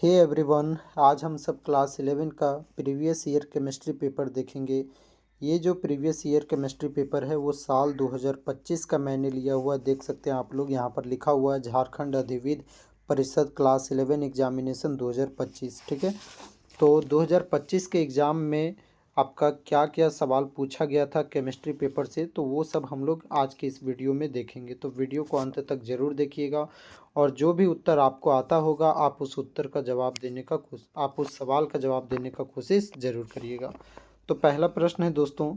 Hey everyone, आज हम सब क्लास 11 का प्रीवियस ईयर केमिस्ट्री पेपर देखेंगे। ये जो प्रीवियस ईयर केमिस्ट्री पेपर है वो साल 2025 का मैंने लिया हुआ देख सकते हैं आप लोग। यहाँ पर लिखा हुआ है झारखंड अधिविद्य परिषद क्लास 11 एग्जामिनेशन 2025। ठीक है, तो 2025 के एग्ज़ाम में आपका क्या क्या सवाल पूछा गया था केमिस्ट्री पेपर से, तो वो सब हम लोग आज की इस वीडियो में देखेंगे। तो वीडियो को अंत तक ज़रूर देखिएगा और जो भी उत्तर आपको आता होगा आप उस उत्तर का जवाब देने का आप उस सवाल का जवाब देने का कोशिश ज़रूर करिएगा। तो पहला प्रश्न है दोस्तों,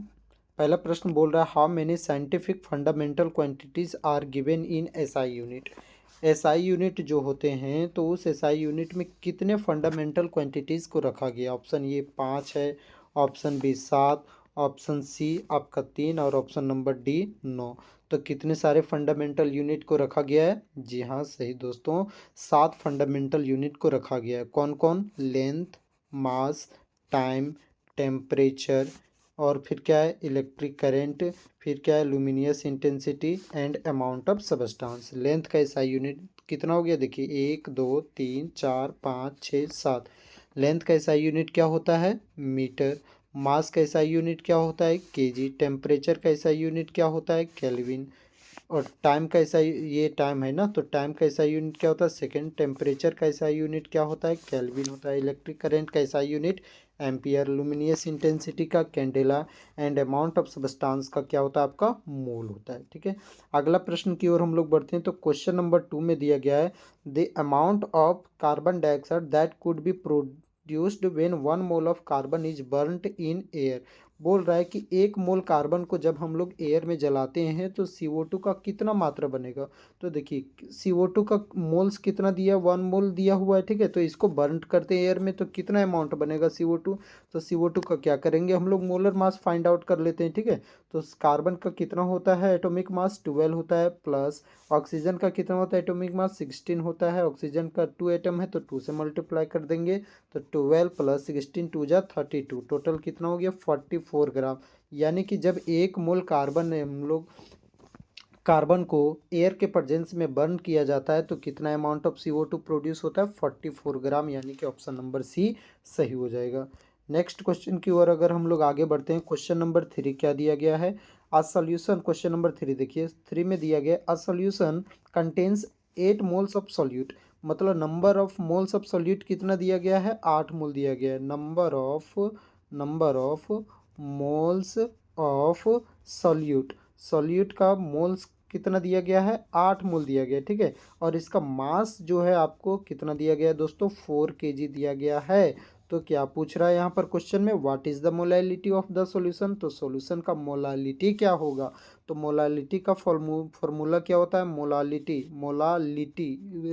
पहला प्रश्न बोल रहा है how many scientific fundamental quantities are given in SI unit. SI unit जो होते हैं तो उस एसआई यूनिट में कितने फंडामेंटल क्वांटिटीज़ को रखा गया। ऑप्शन ए 5 है, ऑप्शन बी 7, ऑप्शन सी आपका 3 और ऑप्शन नंबर डी 9। तो कितने सारे फंडामेंटल यूनिट को रखा गया है? जी हाँ, सही दोस्तों, 7 फंडामेंटल यूनिट को रखा गया है। कौन कौन? लेंथ, मास, टाइम, टेम्परेचर और फिर क्या है? इलेक्ट्रिक करंट, फिर क्या है? Luminous intensity and amount of substance. Length का एसआई यूनिट कितना हो गया? देखिए 1 2 3 4 5 6 7। लेंथ का एसआई यूनिट क्या होता है? मीटर। मास का एसआई यूनिट क्या होता है? केजी। टेम्परेचर का एसआई यूनिट क्या होता है? केल्विन। और टाइम का ऐसा ये टाइम है ना, तो टाइम का ऐसा यूनिट क्या होता है? सेकेंड। टेम्परेचर का ऐसा यूनिट क्या होता है? केल्विन होता है। इलेक्ट्रिक करंट का ऐसा यूनिट एम्पियर। लुमिनियस इंटेंसिटी का candela and amount of substance का क्या होता है? आपका मोल होता है। ठीक है, अगला प्रश्न की ओर हम लोग बढ़ते हैं। तो क्वेश्चन नंबर 2 में दिया गया है the amount of carbon dioxide that could be produced when 1 mole of carbon is burned in air. बोल रहा है कि 1 मोल कार्बन को जब हम लोग एयर में जलाते हैं तो CO2 का कितना मात्रा बनेगा। तो देखिए CO2 का मोल्स कितना दिया? 1 मोल दिया हुआ है। ठीक है, तो इसको बर्न करते हैं एयर में तो कितना अमाउंट बनेगा CO2। तो CO2 का क्या करेंगे हम लोग? मोलर मास फाइंड आउट कर लेते हैं। ठीक है, तो कार्बन का कितना होता है? एटॉमिक मास 12 होता है, प्लस ऑक्सीजन का कितना होता है? एटॉमिक मास 16 होता है। ऑक्सीजन का 2 एटम है तो 2 से मल्टीप्लाई कर देंगे तो 12 प्लस 16 2 जा 32, टोटल कितना हो गया? 44 ग्राम। यानी कि जब 1 मोल कार्बन हम लोग कार्बन को एयर के प्रेजेंस में बर्न किया जाता है तो कितना अमाउंट ऑफ CO2 प्रोड्यूस होता है? 44 ग्राम। यानी कि ऑप्शन नंबर सी सही हो जाएगा। नेक्स्ट क्वेश्चन की ओर अगर हम लोग आगे बढ़ते हैं, क्वेश्चन नंबर 3 क्या दिया गया है? अ सॉल्यूशन, क्वेश्चन नंबर 3 देखिए, 3 में दिया गया a solution contains 8 moles of solute. मतलब number of moles of solute कितना दिया गया है? 8 मोल दिया गया है। Number of moles of solute, solute का मोल्स कितना दिया गया है? 8 मोल दिया गया है। ठीक है, और इसका मास जो है आपको कितना दिया गया है दोस्तों? 4 kg दिया गया है। तो क्या पूछ रहा है यहाँ पर क्वेश्चन में? What is the molality of the solution. तो सॉल्यूशन का मोलालिटी क्या होगा? तो मोलालिटी का फॉर्मूला क्या होता है? मोलालिटी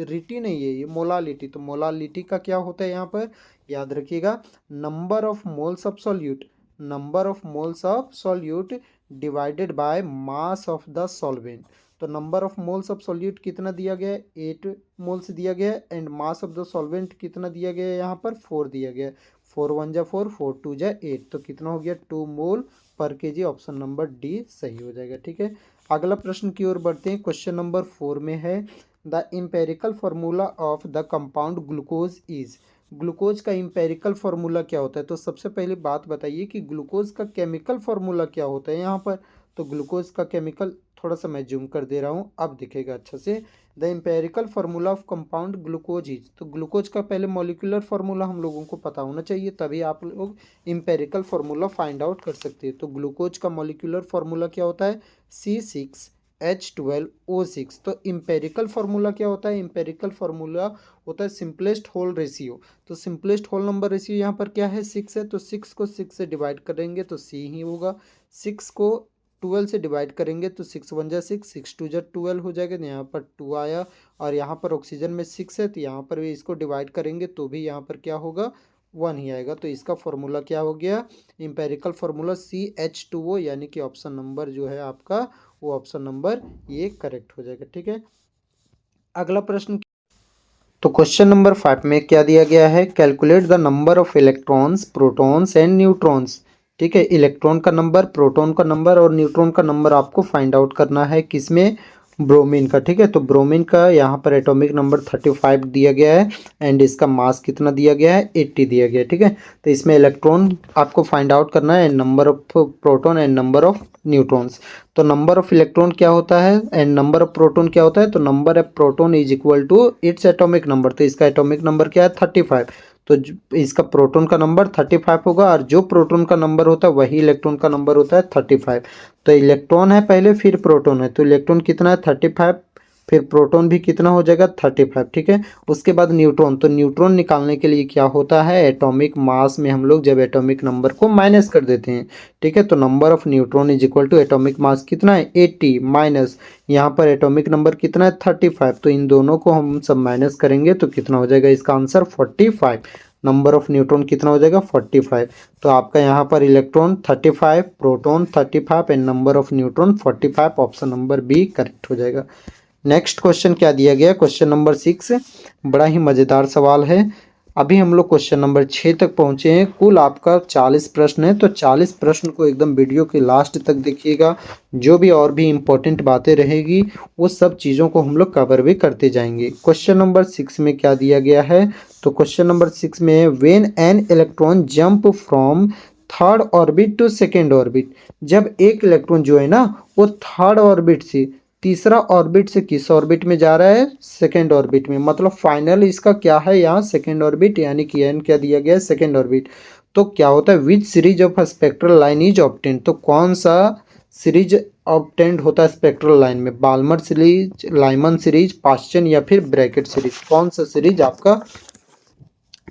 रिटी नहीं है ये, मोलालिटी। तो मोलालिटी का क्या होता है यहाँ पर? याद रखिएगा, number of moles of solute, number of moles of solute divided by mass of the solvent. तो number of moles of solute कितना दिया गया है? 8 मोल्स दिया गया है। And mass of the solvent कितना दिया गया है? यहाँ पर 4 दिया गया है। 4 1 जा 4, 4 2 जा 8, तो कितना हो गया? 2 मोल पर केजी। ऑप्शन नंबर डी सही हो जाएगा। ठीक है, अगला प्रश्न की ओर बढ़ते हैं। क्वेश्चन नंबर 4 में है the empirical formula of the compound glucose is. Glucose का एम्पेरिकल फार्मूला क्या होता है? तो सबसे पहले बात बताइए कि ग्लूकोज का केमिकल फार्मूला क्या होता है यहाँ पर। तो ग्लूकोज का केमिकल, थोड़ा सा मैं जूम कर दे रहा हूँ, अब दिखेगा अच्छा से। The empirical formula of compound glucose is. तो ग्लूकोज का पहले मॉलिक्यूलर फार्मूला हम लोगों को पता होना चाहिए, तभी आप लोग एम्पेरिकल फार्मूला फाइंड आउट कर सकते हैं। तो ग्लूकोज का मॉलिक्यूलर फार्मूला क्या होता है? C6H12O6। तो इम्पेरिकल फार्मूला क्या होता है? इम्पेरिकल फार्मूला होता है सिंपलेस्ट होल रेशियो। तो सिंपलेस्ट होल नंबर रेशियो यहाँ पर क्या है? 6 है, तो 6 को 6 से डिवाइड करेंगे तो C ही होगा। 6 को 12 से डिवाइड करेंगे तो 6 1 जा 6, 6 2 जा 12 हो जाएगा। तो यहाँ पर 2 आया, और यहाँ पर ऑक्सीजन में 6 है तो यहाँ पर भी इसको डिवाइड करेंगे तो भी यहाँ पर क्या होगा? 1 ही आएगा। तो इसका फॉर्मूला क्या हो गया? इम्पेरिकल फार्मूला CH2O, यानी कि ऑप्शन नंबर जो है आपका वो ऑप्शन नंबर ये करेक्ट हो जाएगा। ठीक है, अगला प्रश्न। तो क्वेश्चन नंबर 5 में क्या दिया गया है? Calculate the number of electrons, protons and neutrons. ठीक है, इलेक्ट्रॉन का नंबर, प्रोटॉन का नंबर और न्यूट्रॉन का नंबर आपको फाइंड आउट करना है। किसमें? ब्रोमीन का, ठीक है। तो ब्रोमीन का यहाँ पर एटॉमिक नंबर 35 दिया गया है एंड इसका मास कितना दिया गया है, 80 दिया गया है, ठीक है। तो इसमें इलेक्ट्रॉन आपको फाइंड आउट करना है, number of proton and number of neutrons. तो नंबर ऑफ इलेक्ट्रॉन क्या होता है एंड नंबर ऑफ प्रोटॉन क्या होता है, तो number of proton is equal to its atomic number. तो इसका एटॉमिक नंबर क्या है, 35। तो इसका प्रोटॉन का नंबर 35 होगा और जो प्रोटॉन का नंबर होता है वही इलेक्ट्रॉन का नंबर होता है 35। तो इलेक्ट्रॉन है पहले फिर प्रोटॉन है, तो इलेक्ट्रॉन कितना है 35, फिर प्रोटॉन भी कितना हो जाएगा 35, ठीक है। उसके बाद न्यूट्रॉन, तो न्यूट्रॉन निकालने के लिए क्या होता है, एटॉमिक मास में हम लोग जब एटॉमिक नंबर को माइनस कर देते हैं, ठीक है। तो number of neutron is equal to atomic mass कितना है 80 माइनस यहाँ पर एटॉमिक नंबर कितना है 35। तो इन दोनों को हम सब माइनस करेंगे तो कितना हो जाएगा, इसका आंसर 45। नंबर ऑफ न्यूट्रॉन कितना हो जाएगा 45। तो आपका यहाँ पर electron 35, proton 35 and number of neutron 45। Option number B correct हो जाएगा। नेक्स्ट क्वेश्चन क्या दिया गया, क्वेश्चन नंबर 6, बड़ा ही मज़ेदार सवाल है। अभी हम लोग क्वेश्चन नंबर 6 तक पहुँचे हैं। कुल आपका 40 प्रश्न है, तो 40 प्रश्न को एकदम वीडियो के लास्ट तक देखिएगा। जो भी और भी इम्पोर्टेंट बातें रहेगी वो सब चीज़ों को हम लोग कवर भी करते जाएंगे। क्वेश्चन नंबर 6 में क्या दिया गया है, तो क्वेश्चन नंबर 6 में when an electron jump from third orbit to second orbit, जब एक इलेक्ट्रॉन जो है ना वो थर्ड ऑर्बिट से तीसरा ऑर्बिट से किस ऑर्बिट में जा रहा है, सेकेंड ऑर्बिट में। मतलब फाइनल इसका क्या है यहाँ सेकेंड ऑर्बिट, यानी कि एन क्या दिया गया है सेकेंड ऑर्बिट। तो क्या होता है, which series of spectral line is obtained, तो कौन सा सीरीज ऑब्टेन्ड होता है स्पेक्ट्रल लाइन में, Balmer series, Lyman series, Paschen या फिर ब्रैकेट सीरीज, कौन सा सीरीज आपका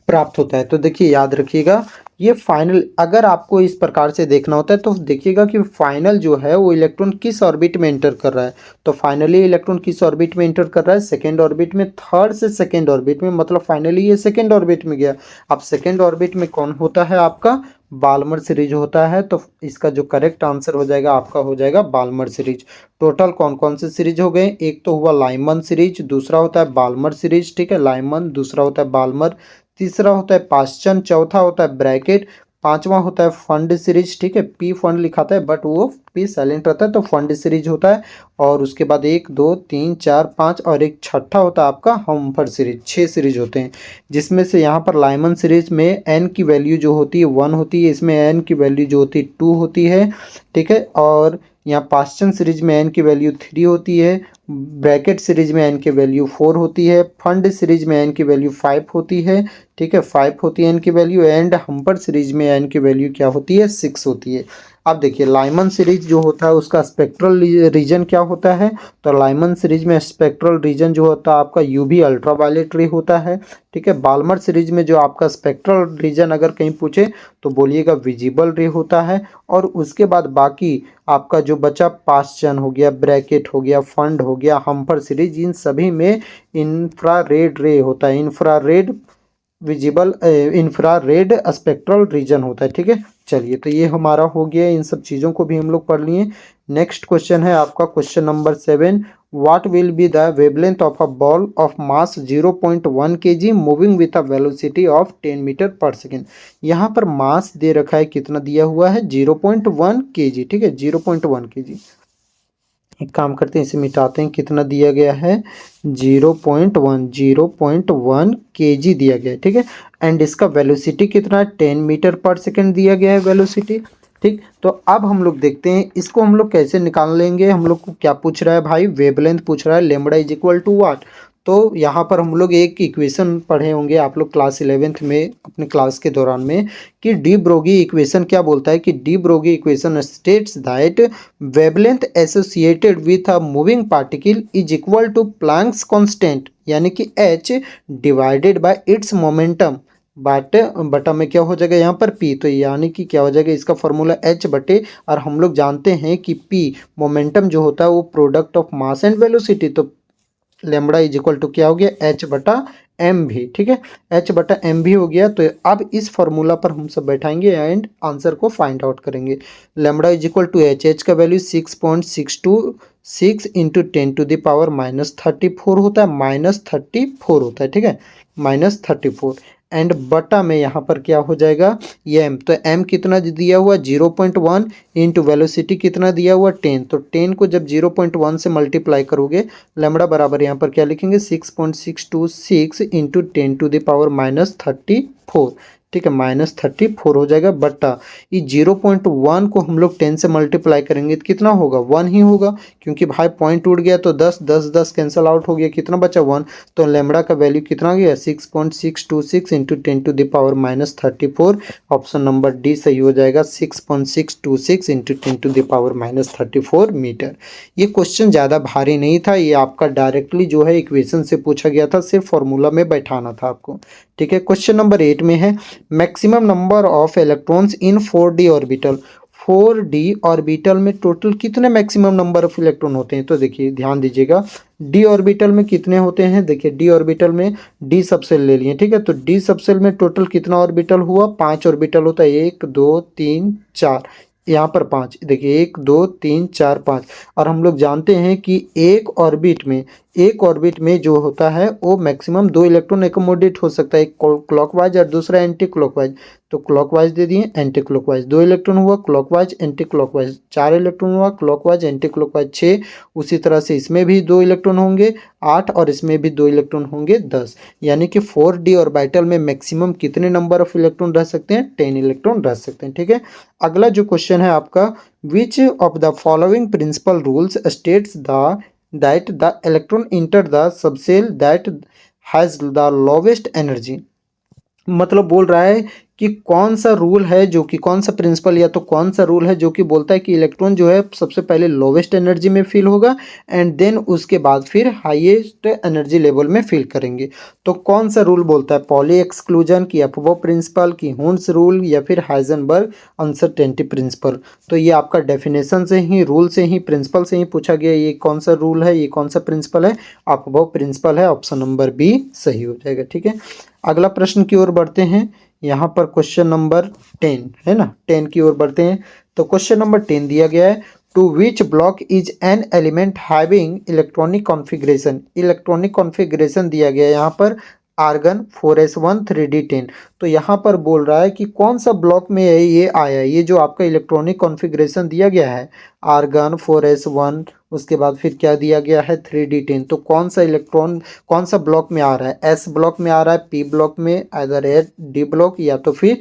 प्राप्त होता है। तो देखिए याद रखिएगा ये फाइनल, अगर आपको इस प्रकार से देखना होता है तो देखिएगा कि फाइनल जो है वो इलेक्ट्रॉन किस ऑर्बिट में एंटर कर रहा है। तो फाइनली इलेक्ट्रॉन किस ऑर्बिट में एंटर कर रहा है, सेकेंड ऑर्बिट में, थर्ड से सेकेंड ऑर्बिट में, मतलब फाइनली ये सेकेंड ऑर्बिट में गया। अब सेकेंड ऑर्बिट में कौन होता है आपका, बाल्मर सीरीज होता है। तो इसका जो करेक्ट आंसर हो जाएगा आपका हो जाएगा बाल्मर सीरीज। टोटल कौन कौन से सीरीज हो गए, एक तो हुआ लाइमन सीरीज, दूसरा होता है बाल्मर सीरीज, ठीक है, लाइमन, दूसरा होता है बाल्मर, तीसरा होता है पास्चन, चौथा होता है ब्रैकेट, पांचवा होता है फंड सीरीज, ठीक है, पी फंड लिखाता है बट वो पी साइलेंट रहता है तो फंड सीरीज होता है। और उसके बाद 1 2 3 4 5 और एक छठा होता है आपका हम्फर सीरीज। 6 सीरीज होते हैं, जिसमें से यहाँ पर लाइमन सीरीज में एन की वैल्यू जो होती है 1 होती है, इसमें एन की वैल्यू जो होती है 2 होती है, ठीक है। और यहाँ पास्चन सीरीज में एन की वैल्यू 3 होती है, ब्रैकेट सीरीज में एन की वैल्यू 4 होती है, फंड सीरीज में एन की वैल्यू 5 होती है, ठीक है, 5 होती है एन की वैल्यू, एंड हम्पर सीरीज में एन की वैल्यू क्या होती है 6 होती है। अब देखिए लाइमन सीरीज जो होता है उसका स्पेक्ट्रल रीजन क्या होता है, तो लाइमन सीरीज में स्पेक्ट्रल रीजन जो होता है आपका यूवी अल्ट्रावायलेट रे होता है, ठीक है। बाल्मर सीरीज में जो आपका स्पेक्ट्रल रीजन अगर कहीं पूछे तो बोलिएगा विजिबल रे होता है। और उसके बाद बाकी आपका जो बचा पास्चन हो गया, ब्रैकेट हो गया, फंड हो गया, हम्पर सीरीज, इन सभी में इंफ्रारेड रे होता है, infrared visible infrared spectral region होता है, ठीक है। चलिए तो ये हमारा हो गया, इन सब चीज़ों को भी हम लोग पढ़ लिए। नेक्स्ट क्वेश्चन है आपका question number 7, what will be the wavelength of a ball of mass 0.1 kg moving with a velocity of 10 metre per second. यहाँ पर मास दे रखा है, कितना दिया हुआ है 0.1 kg, ठीक है, 0.1 kg। एक काम करते हैं इसे मिटाते हैं, कितना दिया गया है 0.1 kg दिया गया है, ठीक है। एंड इसका वेलोसिटी कितना है 10 मीटर पर सेकेंड दिया गया है वेलोसिटी, ठीक। तो अब हम लोग देखते हैं इसको हम लोग कैसे निकाल लेंगे। हम लोग को क्या पूछ रहा है भाई, वेवलेंथ पूछ रहा है, lambda is equal to what. तो यहाँ पर हम लोग एक इक्वेशन पढ़े होंगे आप लोग क्लास 11th में अपने क्लास के दौरान में, कि डी ब्रोगी इक्वेशन क्या बोलता है, कि de Broglie equation states that wavelength associated with a moving particle is equal to Planck's constant, यानी कि h divided by its momentum, बटा में क्या हो जाएगा यहाँ पर p। तो यानी कि क्या हो जाएगा, इसका फॉर्मूला h बटे, और हम लोग जानते हैं कि p मोमेंटम जो होता है वो product of mass and velocity, तो लेमड़ा इज इक्वल टू क्या हो गया h बटा एम भी, ठीक है, h बटा एम भी हो गया। तो अब इस फॉर्मूला पर हम सब बैठाएंगे एंड आंसर को फाइंड आउट करेंगे। Lambda is equal to h का वैल्यू 6.626 इंटू 10⁻⁻34 होता है, -34 होता है, ठीक है, -34 एंड बटा में यहाँ पर क्या हो जाएगा ये m। तो m कितना दिया हुआ 0.1 इंटू वेलोसिटी कितना दिया हुआ 10। तो 10 को जब 0.1 से मल्टीप्लाई करोगे लैम्बडा बराबर यहाँ पर क्या लिखेंगे 6.626 इंटू 10⁻34। ठीक है, -34 हो जाएगा बट्टा ये 0.1 को हम लोग 10 से मल्टीप्लाई करेंगे तो कितना होगा 1 ही होगा, क्योंकि भाई पॉइंट उड़ गया तो 10 10 10 कैंसिल आउट हो गया, कितना बचा 1। तो लैम्बडा का वैल्यू कितना गया 6.626 इंटू 10⁻34। ऑप्शन नंबर डी सही हो जाएगा 6.626 इंटू 10⁻34 मीटर। ये क्वेश्चन ज़्यादा भारी नहीं था, ये आपका डायरेक्टली जो है इक्वेशन से पूछा गया था, सिर्फ फॉर्मूला में बैठाना था आपको। ठीक है, क्वेश्चन नंबर 8 में है maximum number of electrons in 4d orbital. 4d orbital में टोटल कितने मैक्सिमम नंबर ऑफ इलेक्ट्रॉन होते हैं। तो देखिए ध्यान दीजिएगा डी ऑर्बिटल में कितने होते हैं। देखिए डी ऑर्बिटल में डी सबसेल ले लिए, ठीक है, तो डी सबसेल में टोटल कितना ऑर्बिटल हुआ 5 ऑर्बिटल होता है, 1 2 3 4, यहाँ पर 5। देखिए 1 2 3 4 5। और हम लोग जानते हैं कि एक ऑर्बिट में जो होता है वो मैक्सिमम 2 इलेक्ट्रॉन एकोमोडेट हो सकता है, एक क्लॉकवाइज और दूसरा एंटी क्लॉकवाइज। तो क्लॉकवाइज दे दिए, एंटी क्लॉकवाइज 2 इलेक्ट्रॉन हुआ, क्लॉकवाइज एंटी क्लॉकवाइज 4 इलेक्ट्रॉन हुआ, क्लॉकवाइज एंटी क्लॉकवाइज 6। उसी तरह से इसमें भी 2 इलेक्ट्रॉन होंगे 8 और इसमें भी 2 इलेक्ट्रॉन होंगे 10। यानी कि 4d ऑर्बिटल में मैक्सिमम कितने नंबर ऑफ इलेक्ट्रॉन रह सकते हैं 10 इलेक्ट्रॉन रह सकते हैं। ठीक है, अगला जो क्वेश्चन है आपका which of the following principle rules states that the electron enter the subshell that has the lowest energy। मतलब बोल रहा है कि कौन सा रूल है जो कि कौन सा प्रिंसिपल या तो कौन सा रूल है जो कि बोलता है कि इलेक्ट्रॉन जो है सबसे पहले लोवेस्ट एनर्जी में फिल होगा एंड देन उसके बाद फिर हाईएस्ट एनर्जी लेवल में फिल करेंगे। तो कौन सा रूल बोलता है, पॉली एक्सक्लूजन की अफबो प्रिंसिपल की हुंस रूल या फिर हाइजेनबर्ग अनसर्टेनिटी प्रिंसिपल। तो ये आपका डेफिनेशन से ही रूल से ही प्रिंसिपल से ही पूछा गया, ये कौन सा रूल है ये कौन सा प्रिंसिपल है, अफबो प्रिंसिपल है। ऑप्शन नंबर बी सही हो जाएगा। ठीक है, अगला प्रश्न की ओर बढ़ते हैं। यहाँ पर क्वेश्चन नंबर 10 है ना, 10 की ओर बढ़ते हैं। तो क्वेश्चन नंबर 10 दिया गया है to which block is an element having electronic configuration. Electronic configuration दिया गया है यहाँ पर आर्गन 4s1 3d10। तो यहाँ पर बोल रहा है कि कौन सा ब्लॉक में ये आया है, ये जो आपका इलेक्ट्रॉनिक कॉन्फ़िगरेशन दिया गया है आर्गन 4s1, उसके बाद फिर क्या दिया गया है 3d10। तो कौन सा इलेक्ट्रॉन कौन सा ब्लॉक में आ रहा है, एस ब्लॉक में आ रहा है, पी ब्लॉक में, आइदर ए डी ब्लॉक या तो फिर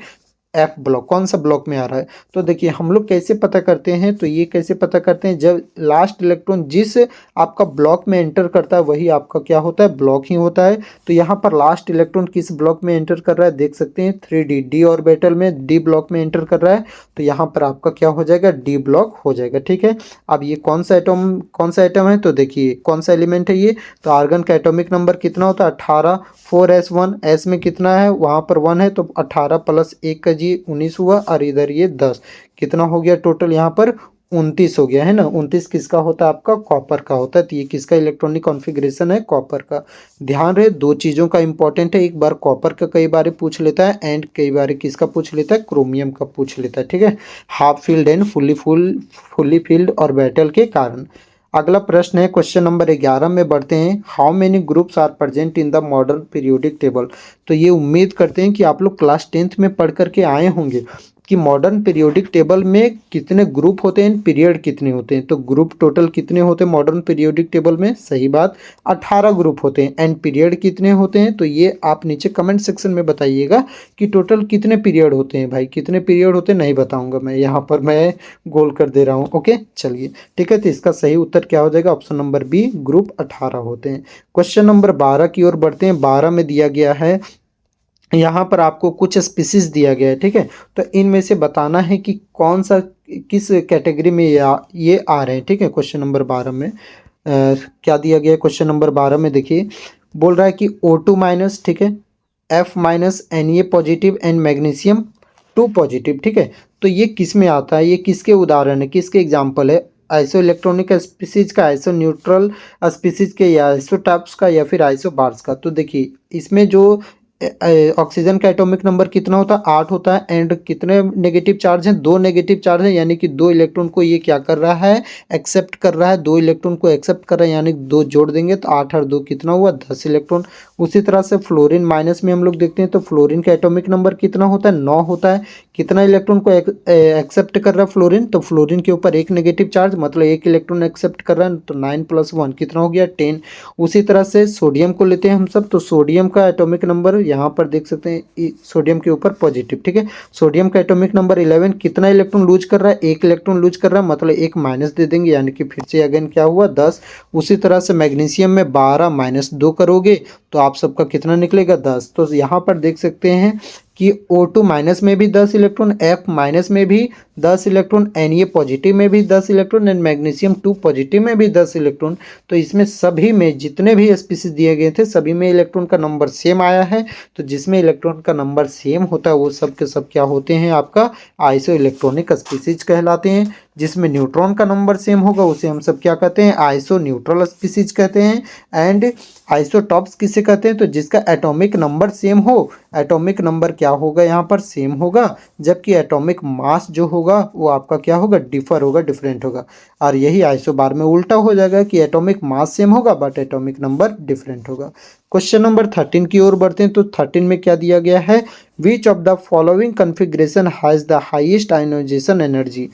एफ ब्लॉक, कौन सा ब्लॉक में आ रहा है। तो देखिए हम लोग कैसे पता करते हैं, तो ये कैसे पता करते हैं, जब लास्ट इलेक्ट्रॉन जिस आपका ब्लॉक में एंटर करता है वही आपका क्या होता है ब्लॉक ही होता है। तो यहाँ पर लास्ट इलेक्ट्रॉन किस ब्लॉक में एंटर कर रहा है देख सकते हैं 3d, डी ऑर्बिटल में डी ब्लॉक में एंटर कर रहा है। तो यहाँ पर आपका क्या हो जाएगा डी ब्लॉक हो जाएगा। ठीक है, अब ये कौन सा एटम है, तो देखिए कौन सा एलिमेंट है ये, तो आर्गन का एटॉमिक नंबर कितना होता है 18, 4s1, एस में कितना है वहाँ पर 1 है, तो 18 प्लस 1 का 19 हुआ और इधर ये 10, कितना हो गया टोटल यहाँ पर 29 हो गया है ना। 29 किसका होता है आपका कॉपर का होता है। तो ये किसका इलेक्ट्रॉनिक कॉन्फ़िगरेशन है कॉपर का। ध्यान रहे दो चीज़ों का इंपॉर्टेंट है, एक बार कॉपर का कई बार पूछ लेता है एंड कई बार किसका पूछ लेता है क्रोमियम का पूछ लेता है। ठीक है, half field and fully filled orbital के कारण। अगला प्रश्न है क्वेश्चन नंबर 11 में बढ़ते हैं। How many groups are present in the modern periodic table. तो ये उम्मीद करते हैं कि आप लोग क्लास 10th में पढ़ करके आए होंगे कि मॉडर्न पीरियोडिक टेबल में कितने ग्रुप होते हैं, पीरियड कितने होते हैं। तो ग्रुप टोटल कितने होते हैं मॉडर्न पीरियोडिक टेबल में, सही बात 18 ग्रुप होते हैं। एंड पीरियड कितने होते हैं, तो ये आप नीचे कमेंट सेक्शन में बताइएगा कि टोटल कितने पीरियड होते हैं। भाई कितने पीरियड होते हैं नहीं बताऊंगा मैं, यहाँ पर मैं गोल कर दे रहा हूँ। ओके चलिए ठीक है, तो इसका सही उत्तर क्या हो जाएगा ऑप्शन नंबर बी, ग्रुप 18 होते हैं। क्वेश्चन नंबर 12 की ओर बढ़ते हैं। 12 में दिया गया है यहाँ पर आपको कुछ स्पीसीज दिया गया है। ठीक है, तो इनमें से बताना है कि कौन सा किस कैटेगरी में ये आ रहे हैं। ठीक है, क्वेश्चन नंबर 12 में क्या दिया गया है। क्वेश्चन नंबर 12 में देखिए बोल रहा है कि O2 माइनस, ठीक है, F minus, Na positive and magnesium 2 positive. ठीक है, तो ये किस में आता है, ये किसके उदाहरण है, किसके एग्जाम्पल है, आइसो इलेक्ट्रॉनिक स्पीसीज का, आइसो न्यूट्रल स्पीसीज के, या आइसोटॉप्स का, या फिर आइसो बार्स का। तो देखिए इसमें जो ऑक्सीजन का एटॉमिक नंबर कितना होता है, 8 होता है। एंड कितने नेगेटिव चार्ज हैं, 2 नेगेटिव चार्ज है, यानी कि 2 इलेक्ट्रॉन को ये क्या कर रहा है, एक्सेप्ट कर रहा है। 2 इलेक्ट्रॉन को एक्सेप्ट कर रहा है, यानी 2 जोड़ देंगे तो 8 और 2 कितना हुआ, 10 इलेक्ट्रॉन। उसी तरह से फ्लोरीन माइनस में हम लोग देखते हैं तो फ्लोरीन का एटॉमिक नंबर कितना होता है, 9 होता है। कितना इलेक्ट्रॉन को एक्सेप्ट कर रहा है फ्लोरीन, तो फ्लोरीन के ऊपर एक नेगेटिव चार्ज, मतलब एक इलेक्ट्रॉन एक्सेप्ट कर रहा है, तो 9 + 1 कितना हो गया, 10। उसी तरह से सोडियम को लेते हैं हम सब, तो सोडियम का एटॉमिक नंबर यहाँ पर देख सकते हैं, सोडियम के ऊपर पॉजिटिव, ठीक है। सोडियम का एटॉमिक नंबर 11, कितना इलेक्ट्रॉन लूज कर रहा है, एक इलेक्ट्रॉन लूज कर रहा है, मतलब एक माइनस दे देंगे, यानी कि फिर से अगेन क्या हुआ, 10। उसी तरह से मैग्नीशियम में 12 -2 करोगे तो आप सबका कितना निकलेगा, 10। तो यहाँ पर देख सकते हैं कि O2 माइनस में भी 10 इलेक्ट्रॉन, F माइनस में भी 10 इलेक्ट्रॉन, Na पॉजिटिव में भी 10 इलेक्ट्रॉन एंड मैग्नीशियम 2 पॉजिटिव में भी 10 इलेक्ट्रॉन। तो इसमें सभी में जितने भी स्पीसीज दिए गए थे सभी में इलेक्ट्रॉन का नंबर सेम आया है। तो जिसमें इलेक्ट्रॉन का नंबर सेम होता है वो सब के सब क्या होते हैं, आपका आइसो इलेक्ट्रॉनिक स्पीसीज कहलाते हैं। जिसमें न्यूट्रॉन का नंबर सेम होगा उसे हम सब क्या कहते हैं, आइसो न्यूट्रल स्पीसीज कहते हैं। एंड आइसोटॉप्स किसे कहते हैं, तो जिसका एटॉमिक नंबर सेम हो, एटॉमिक नंबर क्या होगा यहाँ पर, सेम होगा, जबकि एटॉमिक मास जो होगा वो आपका क्या होगा, डिफर होगा, डिफरेंट होगा। और यही आइसोबार में उल्टा हो जाएगा कि एटॉमिक मास सेम होगा बट एटॉमिक नंबर डिफरेंट होगा। क्वेश्चन नंबर 13 की ओर बढ़ते हैं, तो 13 में क्या दिया गया है, which of the following configuration has the highest ionisation energy.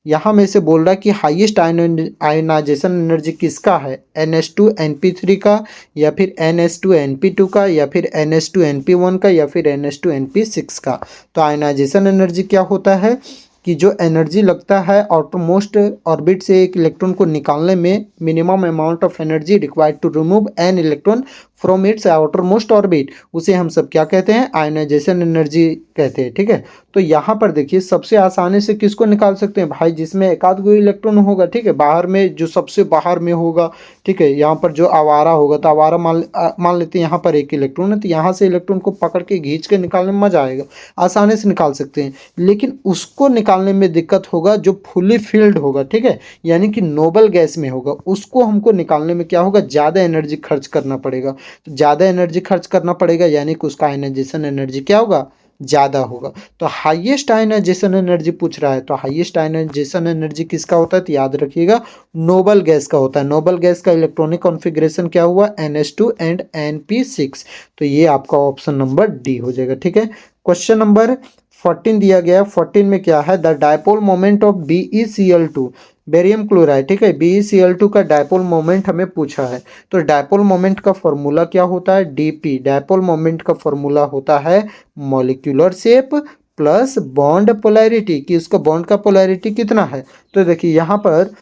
यहाँ में से बोल रहा है कि हाईएस्ट आयोनाइजेशन एनर्जी किसका है, NH2NP3 का, या फिर NH2NP2 का, या फिर NH2NP1 का, या फिर NH2NP6 का। तो आयोनाइजेशन एनर्जी क्या होता है कि जो एनर्जी लगता है आउटरमोस्ट ऑर्बिट से एक इलेक्ट्रॉन को निकालने में, minimum amount of energy required to remove an electron from its outermost orbit, उसे हम सब क्या कहते हैं, आयोनाइजेशन एनर्जी कहते हैं, ठीक है। तो यहाँ पर देखिए सबसे आसानी से किसको निकाल सकते हैं भाई, जिसमें एक आध गो इलेक्ट्रॉन होगा, ठीक है, बाहर में जो सबसे बाहर में होगा, ठीक है। यहाँ पर जो आवारा होगा तो आवारा मान लेते हैं यहाँ पर एक इलेक्ट्रॉन है, तो यहाँ से इलेक्ट्रॉन को पकड़ के खींच के निकालने में मजा आएगा, आसानी से निकाल सकते हैं। लेकिन उसको निकालने में दिक्कत होगा जो फुली फिल्ड होगा, ठीक है, यानी कि नोबल गैस में होगा, उसको हमको निकालने में क्या होगा, ज़्यादा एनर्जी खर्च करना पड़ेगा। तो ज़्यादा एनर्जी खर्च करना पड़ेगा यानी कि उसका आयनाइजेशन एनर्जी क्या होगा, ज़्यादा होगा। तो हाईएस्ट आयनाइजेशन एनर्जी पूछ रहा है, तो हाईएस्ट आयनाइजेशन एनर्जी किसका होता है, तो याद रखिएगा नोबल गैस का होता है। नोबल गैस का इलेक्ट्रॉनिक कॉन्फ़िगरेशन क्या हुआ, NH2 एंड Np6। तो ये आपका ऑप्शन नंबर डी हो जाएगा, ठीक है। क्वेश्चन नंबर 14 दिया गया है, 14 में क्या है, the dipole moment of BeCl2 barium chloride, ठीक है, BeCl2 का डायपोल मोमेंट हमें पूछा है। तो डायपोल मोमेंट का फॉर्मूला क्या होता है, DP। डायपोल मोमेंट का फॉर्मूला होता है molecular shape plus bond polarity, कि उसका बॉन्ड का पोलैरिटी कितना है। तो देखिए यहाँ पर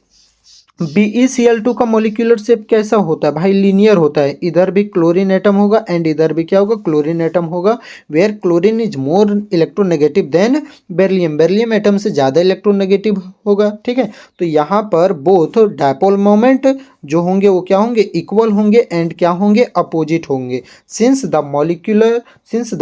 BeCl2 का मोलिकुलर शेप कैसा होता है भाई, लीनियर होता है। इधर भी क्लोरीन एटम होगा एंड इधर भी क्या होगा, क्लोरीन एटम होगा, where chlorine is more electronegative than beryllium. Beryllium atom से ज़्यादा इलेक्ट्रोनेगेटिव होगा, ठीक है। तो यहाँ पर बोथ डायपोल मोमेंट जो होंगे वो क्या होंगे, इक्वल होंगे एंड क्या होंगे, अपोजिट होंगे। Since the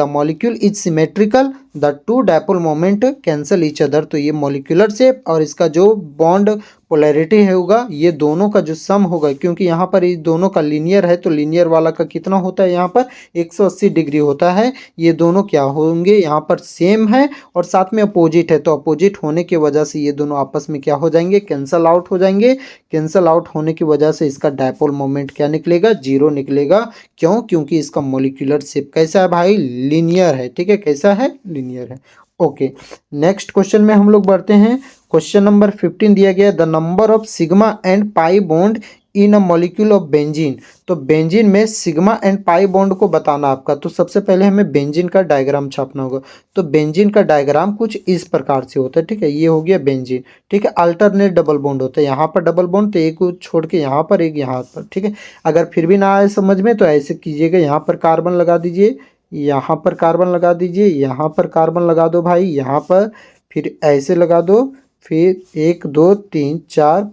molecule is symmetrical the two dipole moment cancel each other. तो ये मॉलिक्यूलर शेप और इसका जो बॉन्ड पोलैरिटी होगा, ये दोनों का जो सम होगा, क्योंकि यहाँ पर ये दोनों का लीनियर है, तो लीनियर वाला का कितना होता है, यहाँ पर 180 डिग्री होता है। ये दोनों क्या होंगे, यहाँ पर सेम है और साथ में अपोजिट है, तो अपोजिट होने की वजह से ये दोनों आपस में क्या हो जाएंगे, कैंसल आउट हो जाएंगे। कैंसल आउट होने की वजह से इसका डायपोल मोमेंट क्या निकलेगा, 0 निकलेगा। क्यों, क्योंकि इसका मॉलिक्यूलर शेप कैसा है भाई, लीनियर है, ठीक है, कैसा है, लीनियर है। ओके, नेक्स्ट क्वेश्चन में हम लोग बढ़ते हैं। क्वेश्चन नंबर 15 दिया गया, the number of sigma and pi bond in a molecule of benzene. तो बेंजीन में सिग्मा एंड पाई बॉन्ड को बताना आपका। तो सबसे पहले हमें बेंजीन का डायग्राम छापना होगा। तो बेंजीन का डायग्राम कुछ इस प्रकार से होता है, ठीक है, ये हो गया बेंजीन, ठीक है। अल्टरनेट डबल बॉन्ड होता है, यहाँ पर डबल बॉन्ड, तो एक को छोड़ के यहाँ पर, एक यहाँ पर, ठीक है। अगर फिर भी ना आए समझ में तो ऐसे कीजिएगा, यहाँ पर कार्बन लगा दीजिए, यहाँ पर कार्बन लगा दीजिए, यहाँ पर कार्बन लगा दो भाई, यहाँ पर फिर ऐसे लगा दो, फिर 1 2 3 4,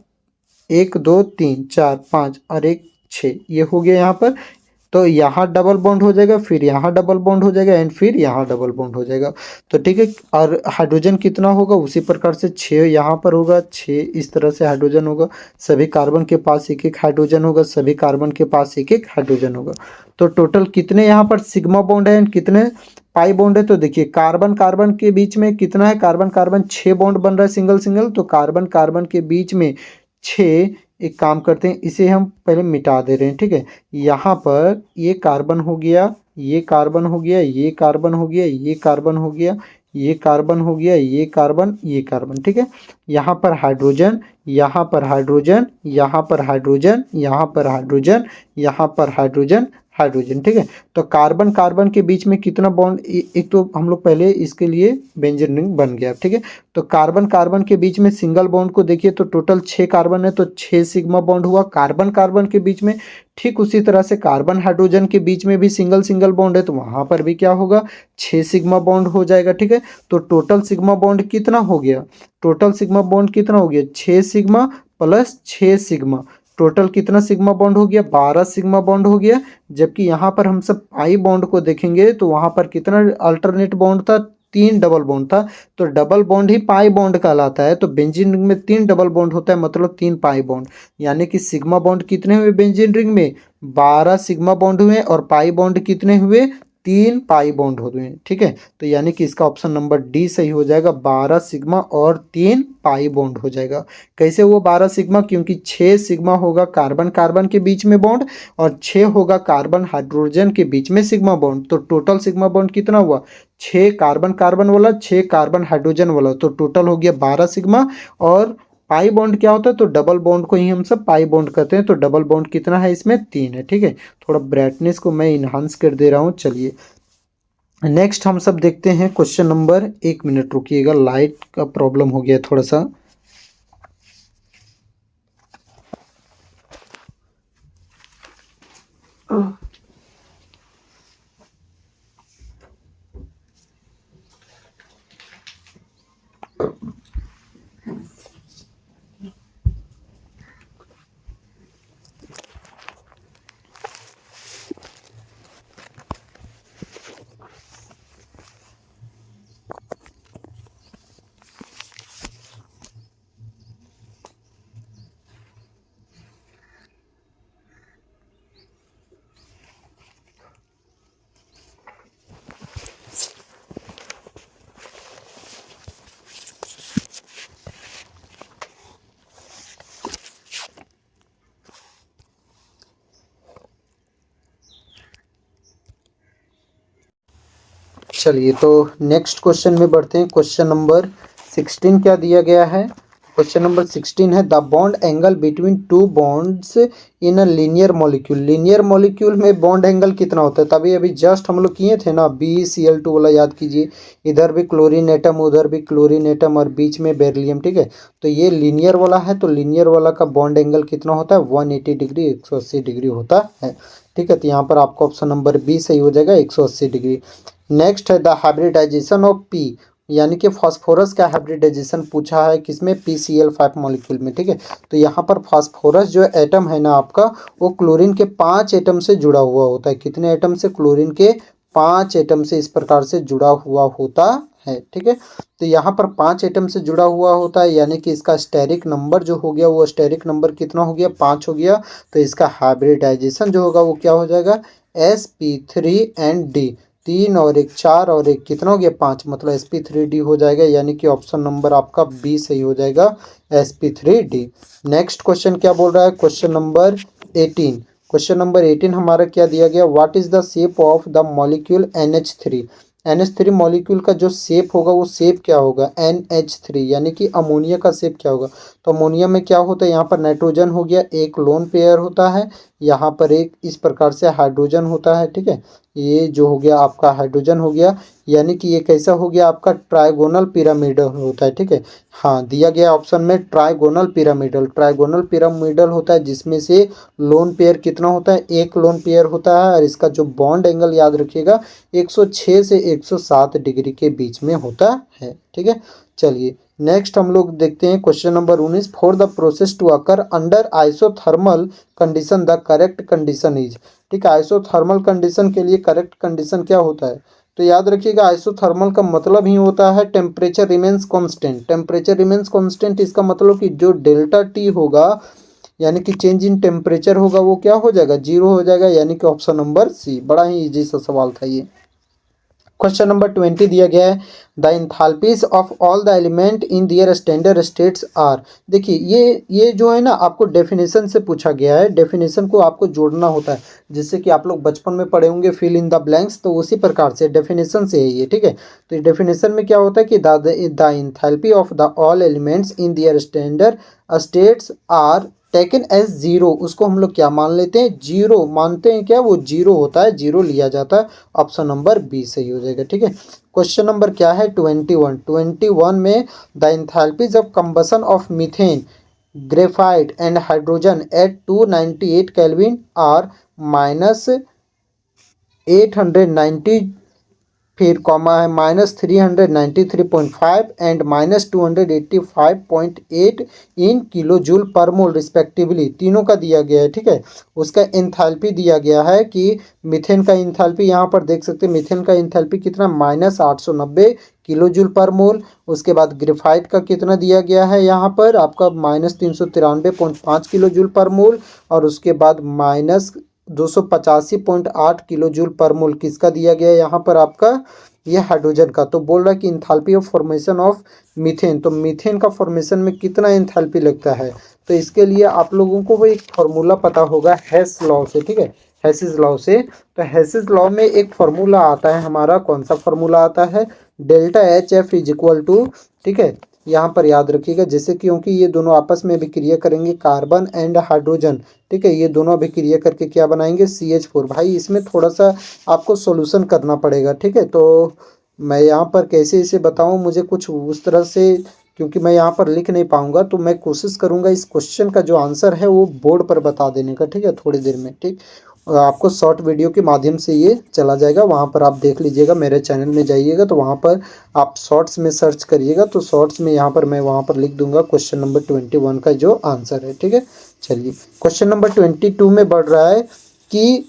1 2 3 4 5 और 1 6, ये हो गया यहाँ पर। तो यहाँ डबल बॉन्ड हो जाएगा, फिर यहाँ डबल बॉन्ड हो जाएगा एंड फिर यहाँ डबल बॉन्ड हो जाएगा। तो ठीक है, और हाइड्रोजन कितना होगा उसी प्रकार से 6 यहाँ पर होगा, 6 इस तरह से हाइड्रोजन होगा। सभी कार्बन के पास एक एक हाइड्रोजन होगा, सभी कार्बन के पास एक एक हाइड्रोजन होगा। तो टोटल कितने यहाँ पर सिग्मा बॉन्ड है एंड कितने पाई बॉन्ड है? तो देखिए कार्बन कार्बन के बीच में कितना है, कार्बन कार्बन 6 बॉन्ड बन रहा है सिंगल सिंगल। तो कार्बन कार्बन के बीच में 6, एक काम करते हैं इसे हम पहले मिटा दे रहे हैं, ठीक है। यहाँ पर ये कार्बन हो गया, ये कार्बन हो गया, ये कार्बन हो गया, ये कार्बन हो गया, ये कार्बन हो गया, ये कार्बन, ये कार्बन, ठीक है। यहाँ पर हाइड्रोजन, यहाँ पर हाइड्रोजन, यहाँ पर हाइड्रोजन, यहाँ पर हाइड्रोजन, यहाँ पर हाइड्रोजन, हाइड्रोजन, ठीक है। तो कार्बन कार्बन के बीच में कितना बॉन्ड, एक तो हम लोग पहले इसके लिए बेंजीन रिंग बन गया, ठीक है। तो कार्बन कार्बन के बीच में सिंगल बॉन्ड को देखिए तो टोटल 6 कार्बन है, तो 6 सिग्मा बॉन्ड हुआ कार्बन कार्बन के बीच में। ठीक उसी तरह से कार्बन हाइड्रोजन के बीच में भी सिंगल सिंगल बॉन्ड है, तो वहाँ पर भी क्या होगा, 6 सिग्मा बॉन्ड हो जाएगा, ठीक है। तो टोटल सिग्मा बॉन्ड कितना हो गया, टोटल सिग्मा बॉन्ड कितना हो गया, 6 सिग्मा प्लस 6 सिग्मा, टोटल कितना सिग्मा बॉन्ड हो गया, 12 सिग्मा बॉन्ड हो गया। जबकि यहाँ पर हम सब पाई बॉन्ड को देखेंगे तो वहाँ पर कितना अल्टरनेट बॉन्ड था, 3 डबल बॉन्ड था। तो डबल बॉन्ड ही पाई बॉन्ड कहलाता है। तो बेंजीन रिंग में 3 डबल बॉन्ड होता है, मतलब 3 पाई बॉन्ड। यानी कि सिग्मा बॉन्ड कितने हुए बेंजीन रिंग में, 12 सिग्मा बॉन्ड हुए, और पाई बॉन्ड कितने हुए, 3 पाई बॉन्ड हो गए, ठीक है। तो यानी कि इसका ऑप्शन नंबर डी सही हो जाएगा, 12 सिग्मा और 3 पाई बॉन्ड हो जाएगा। कैसे वो 12 सिग्मा, क्योंकि 6 सिग्मा होगा कार्बन कार्बन के बीच में बॉन्ड और 6 होगा कार्बन हाइड्रोजन के बीच में सिग्मा बॉन्ड। तो टोटल सिग्मा बॉन्ड कितना हुआ, 6 कार्बन कार्बन वाला, 6 कार्बन हाइड्रोजन वाला, तो टोटल हो गया 12 सिग्मा। और पाई बॉन्ड क्या होता है, तो डबल बॉन्ड को ही हम सब पाई बॉन्ड कहते हैं। तो डबल बॉन्ड कितना है इसमें, 3 है, ठीक है। थोड़ा ब्राइटनेस को मैं इन्हांस कर दे रहा हूँ। चलिए नेक्स्ट हम सब देखते हैं क्वेश्चन नंबर, 1 मिनट रुकिएगा, लाइट का प्रॉब्लम हो गया थोड़ा सा। चलिए तो नेक्स्ट क्वेश्चन में बढ़ते हैं। क्वेश्चन नंबर 16 क्या दिया गया है, क्वेश्चन नंबर 16 है the bond angle between two bonds in a linear molecule. Linear molecule में बॉन्ड एंगल कितना होता है, तभी अभी जस्ट हम लोग किए थे ना, BeCl2 वाला याद कीजिए। इधर भी क्लोरीन एटम, उधर भी क्लोरीन एटम और बीच में बेरिलियम, ठीक है। तो ये लीनियर वाला है, तो लीनियर वाला का बॉन्ड एंगल कितना होता है, 180 डिग्री, 180 डिग्री होता है, ठीक है। तो यहाँ पर आपका ऑप्शन नंबर बी सही हो जाएगा, 180 डिग्री। नेक्स्ट है द हाइब्रिडाइजेशन ऑफ पी, यानी कि फास्फोरस का हाइब्रिडाइजेशन पूछा है किसमें, PCl5 मॉलिक्यूल में, ठीक है। तो यहाँ पर फास्फोरस जो एटम है ना आपका, वो क्लोरीन के 5 एटम से जुड़ा हुआ होता है। कितने एटम से, क्लोरीन के 5 एटम से इस प्रकार से जुड़ा हुआ होता है, ठीक है। तो यहाँ पर 5 एटम से जुड़ा हुआ होता है, यानी कि इसका स्टेरिक नंबर जो हो गया, वो स्टेरिक नंबर कितना हो गया, 5 हो गया। तो इसका हाइब्रिडाइजेशन जो होगा वो क्या हो जाएगा, sp3 3 और 1 4 और 1 कितना हो गया, 5, मतलब sp3d हो जाएगा। यानी कि ऑप्शन नंबर आपका बी सही हो जाएगा, sp3d। नेक्स्ट क्वेश्चन क्या बोल रहा है, क्वेश्चन नंबर 18। क्वेश्चन नंबर 18 हमारा क्या दिया गया, what is the shape of the molecule NH3। NH3 molecule का जो शेप होगा वो शेप क्या होगा, NH3, यानी कि अमोनिया का शेप क्या होगा। तो अमोनिया में क्या होता है, यहाँ पर नाइट्रोजन हो गया, एक लोन पेयर होता है, यहाँ पर एक इस प्रकार से हाइड्रोजन होता है, ठीक है। ये जो हो गया आपका हाइड्रोजन हो गया, यानी कि ये कैसा हो गया आपका, ट्राइगोनल पिरामिडल होता है, ठीक है। हाँ, दिया गया ऑप्शन में ट्राइगोनल पिरामिडल, ट्राइगोनल पिरामिडल होता है, जिसमें से लोन पेयर कितना होता है, एक लोन पेयर होता है। और इसका जो बॉन्ड एंगल याद रखिएगा 106 से 107 डिग्री के बीच में होता है, ठीक है। चलिए नेक्स्ट हम लोग देखते हैं question number 19, for the process to occur under isothermal condition the correct condition is. ठीक है, आइसोथर्मल कंडीशन के लिए करेक्ट कंडीशन क्या होता है? तो याद रखिएगा, आइसोथर्मल का मतलब ही होता है temperature remains constant. Temperature remains constant इसका मतलब कि जो डेल्टा टी होगा यानी कि चेंज इन टेम्परेचर होगा वो क्या हो जाएगा? जीरो हो जाएगा, यानी कि ऑप्शन नंबर सी। बड़ा ही इजी सा सवाल था ये। क्वेश्चन नंबर 20 दिया गया है, the enthalpies of all the element in their standard states are. देखिए ये जो है ना, आपको डेफिनेशन से पूछा गया है। डेफिनेशन को आपको जोड़ना होता है, जिससे कि आप लोग बचपन में पढ़े होंगे फिल इन द ब्लैंक्स, तो उसी प्रकार से डेफिनेशन से है ये। ठीक है, तो डेफिनेशन में क्या होता है कि the enthalpy of the all elements in their standard states are taken as zero. उसको हम लोग क्या मान लेते हैं? जीरो मानते हैं। क्या वो जीरो होता है? जीरो लिया जाता है। ऑप्शन नंबर बी सही हो जाएगा। ठीक है, क्वेश्चन नंबर क्या है? 21 में the enthalpies of combustion of methane, graphite and hydrogen at 298 kelvin are -890, फिर कॉमा है -393.5 एंड -285.8 इन किलो जूल पर मोल रिस्पेक्टिवली। तीनों का दिया गया है। ठीक है, उसका एंथैल्पी दिया गया है कि मीथेन का एंथैल्पी यहाँ पर देख सकते हैं। मीथेन का एंथैल्पी कितना? -890 किलो जूल पर मोल। उसके बाद ग्रेफाइट का कितना दिया गया है यहाँ पर आपका? -393.5 किलो जूल पर मोल। और उसके बाद -285.8 किलो जूल पर मोल किसका दिया गया है यहाँ पर आपका? ये हाइड्रोजन का। तो बोल रहा है कि enthalpy of formation of methane, तो मीथेन का फॉर्मेशन में कितना इंथैल्पी लगता है? तो इसके लिए आप लोगों को वो एक फॉर्मूला पता होगा हेस लॉ से। ठीक है, हेसिस लॉ से। तो हेसिस लॉ में एक फॉर्मूला आता है हमारा, कौन सा फॉर्मूला आता है? Delta H F is equal to, ठीक है, यहाँ पर याद रखिएगा, जैसे क्योंकि ये दोनों आपस में अभिक्रिया करेंगे, कार्बन एंड हाइड्रोजन। ठीक है, ये दोनों अभिक्रिया करके क्या बनाएंगे? CH4। भाई इसमें थोड़ा सा आपको सॉल्यूशन करना पड़ेगा। ठीक है, तो मैं यहाँ पर कैसे इसे बताऊँ, मुझे कुछ उस तरह से, क्योंकि मैं यहाँ पर लिख नहीं पाऊंगा, तो मैं कोशिश करूंगा इस क्वेश्चन का जो आंसर है वो बोर्ड पर बता देने का। ठीक है, थोड़ी देर में। ठीक, आपको शॉर्ट वीडियो के माध्यम से ये चला जाएगा, वहाँ पर आप देख लीजिएगा। मेरे चैनल में जाइएगा तो वहाँ पर आप शॉर्ट्स में सर्च करिएगा, तो शॉर्ट्स में यहाँ पर मैं वहाँ पर लिख दूंगा क्वेश्चन नंबर 21 का जो आंसर है। ठीक है, चलिए क्वेश्चन नंबर 22 में बढ़ रहा है कि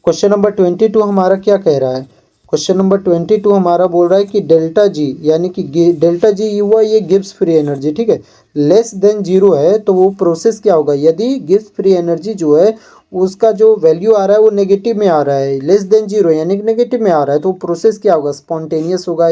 क्वेश्चन नंबर 22 हमारा क्या कह रहा है? क्वेश्चन नंबर 22 हमारा बोल रहा है कि डेल्टा जी, यानी कि डेल्टा जी हुआ ये गिब्स फ्री एनर्जी। ठीक है, लेस देन जीरो है, तो वो प्रोसेस क्या होगा? यदि गिब्स फ्री एनर्जी जो है उसका जो वैल्यू आ रहा है वो नेगेटिव में आ रहा है, लेस देन जीरो यानी कि नेगेटिव में आ रहा है, तो प्रोसेस क्या होगा? स्पॉन्टेनियस होगा,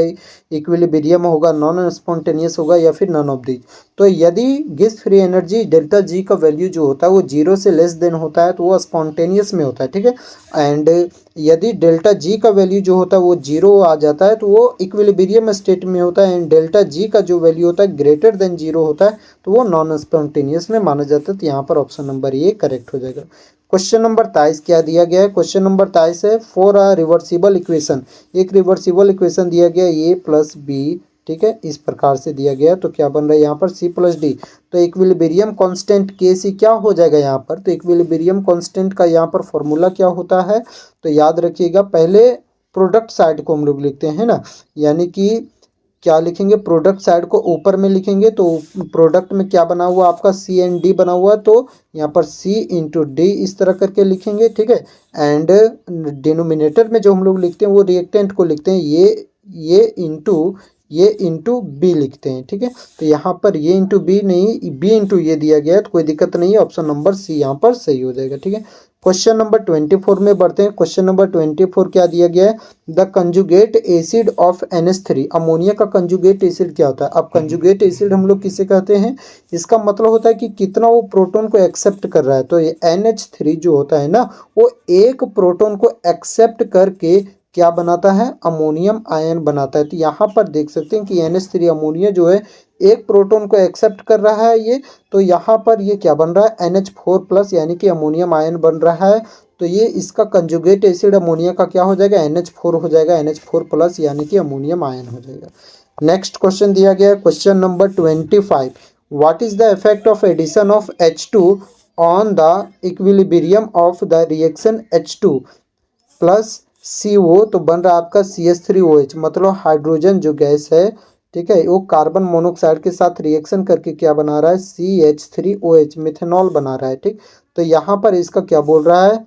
इक्विलिब्रियम होगा, नॉन स्पॉन्टेनियस होगा, या फिर नन ऑफ दी। तो यदि Gibbs free energy delta G का वैल्यू जो होता है वो जीरो से लेस देन होता है तो वो स्पॉन्टेनियस में होता है। ठीक है, एंड यदि डेल्टा जी का वैल्यू जो होता है वो जीरो आ जाता है तो वो इक्विलिब्रियम स्टेट में होता है। एंड डेल्टा जी का जो वैल्यू होता है ग्रेटर देन जीरो होता है तो वो नॉन स्पॉन्टेनियस में माना जाता है। तो यहाँ पर ऑप्शन नंबर ये करेक्ट हो जाएगा। क्वेश्चन नंबर 23 क्या दिया गया है? क्वेश्चन नंबर 23 है, फॉर अ रिवर्सिबल इक्वेशन। एक रिवर्सिबल इक्वेशन दिया गया ए प्लस बी। ठीक है, इस प्रकार से दिया गया, तो क्या बन रहा है यहाँ पर? C plus D. तो इक्विलिब्रियम कांस्टेंट के सी क्या हो जाएगा यहाँ पर? तो इक्विलिब्रियम कांस्टेंट का यहाँ पर फॉर्मूला क्या होता है? तो याद रखिएगा, पहले प्रोडक्ट साइड को हम लोग लिखते हैं ना, यानी कि क्या लिखेंगे? प्रोडक्ट साइड को ऊपर में लिखेंगे, तो प्रोडक्ट में क्या बना हुआ आपका? सी एंड डी बना हुआ है, तो यहाँ पर सी इंटू डी इस तरह करके लिखेंगे। ठीक है, एंड डिनोमिनेटर में जो हम लोग लिखते हैं वो रिएक्टेंट को लिखते हैं ये इंटू बी लिखते हैं। ठीक है, तो यहाँ पर ये इंटू बी नहीं, बी इंटू ये दिया गया है, तो कोई दिक्कत नहीं है, ऑप्शन नंबर सी यहाँ पर सही हो जाएगा। ठीक है, क्वेश्चन नंबर 24 में बढ़ते हैं। क्वेश्चन नंबर 24 क्या दिया गया है? The conjugate acid of NH3। Ammonia का कंजुगेट एसिड क्या होता है? अब कंजुगेट एसिड हम लोग किसे कहते हैं? इसका मतलब होता है कि कितना वो प्रोटॉन को एक्सेप्ट कर रहा है। तो ये NH3 जो होता है ना, वो एक प्रोटॉन को एक्सेप्ट करके क्या बनाता है? अमोनियम आयन बनाता है। तो यहाँ पर देख सकते हैं कि NH3 अमोनिया जो है एक प्रोटॉन को एक्सेप्ट कर रहा है ये, तो यहाँ पर ये क्या बन रहा है? NH4 प्लस यानी कि अमोनियम आयन बन रहा है। तो ये इसका कंजुगेट एसिड अमोनिया का क्या हो जाएगा? NH4 हो जाएगा, NH4 प्लस यानी कि अमोनियम आयन हो जाएगा। नेक्स्ट क्वेश्चन दिया गया है question number 25, what is the effect of addition of H2 on the equilibrium of the reaction H2 plus CO, तो बन रहा है आपका CH3OH, मतलब हाइड्रोजन जो गैस है, ठीक है, वो कार्बन मोनोऑक्साइड के साथ रिएक्शन करके क्या बना रहा है, CH3OH मिथेनॉल बना रहा है। ठीक, तो यहाँ पर इसका क्या बोल रहा है,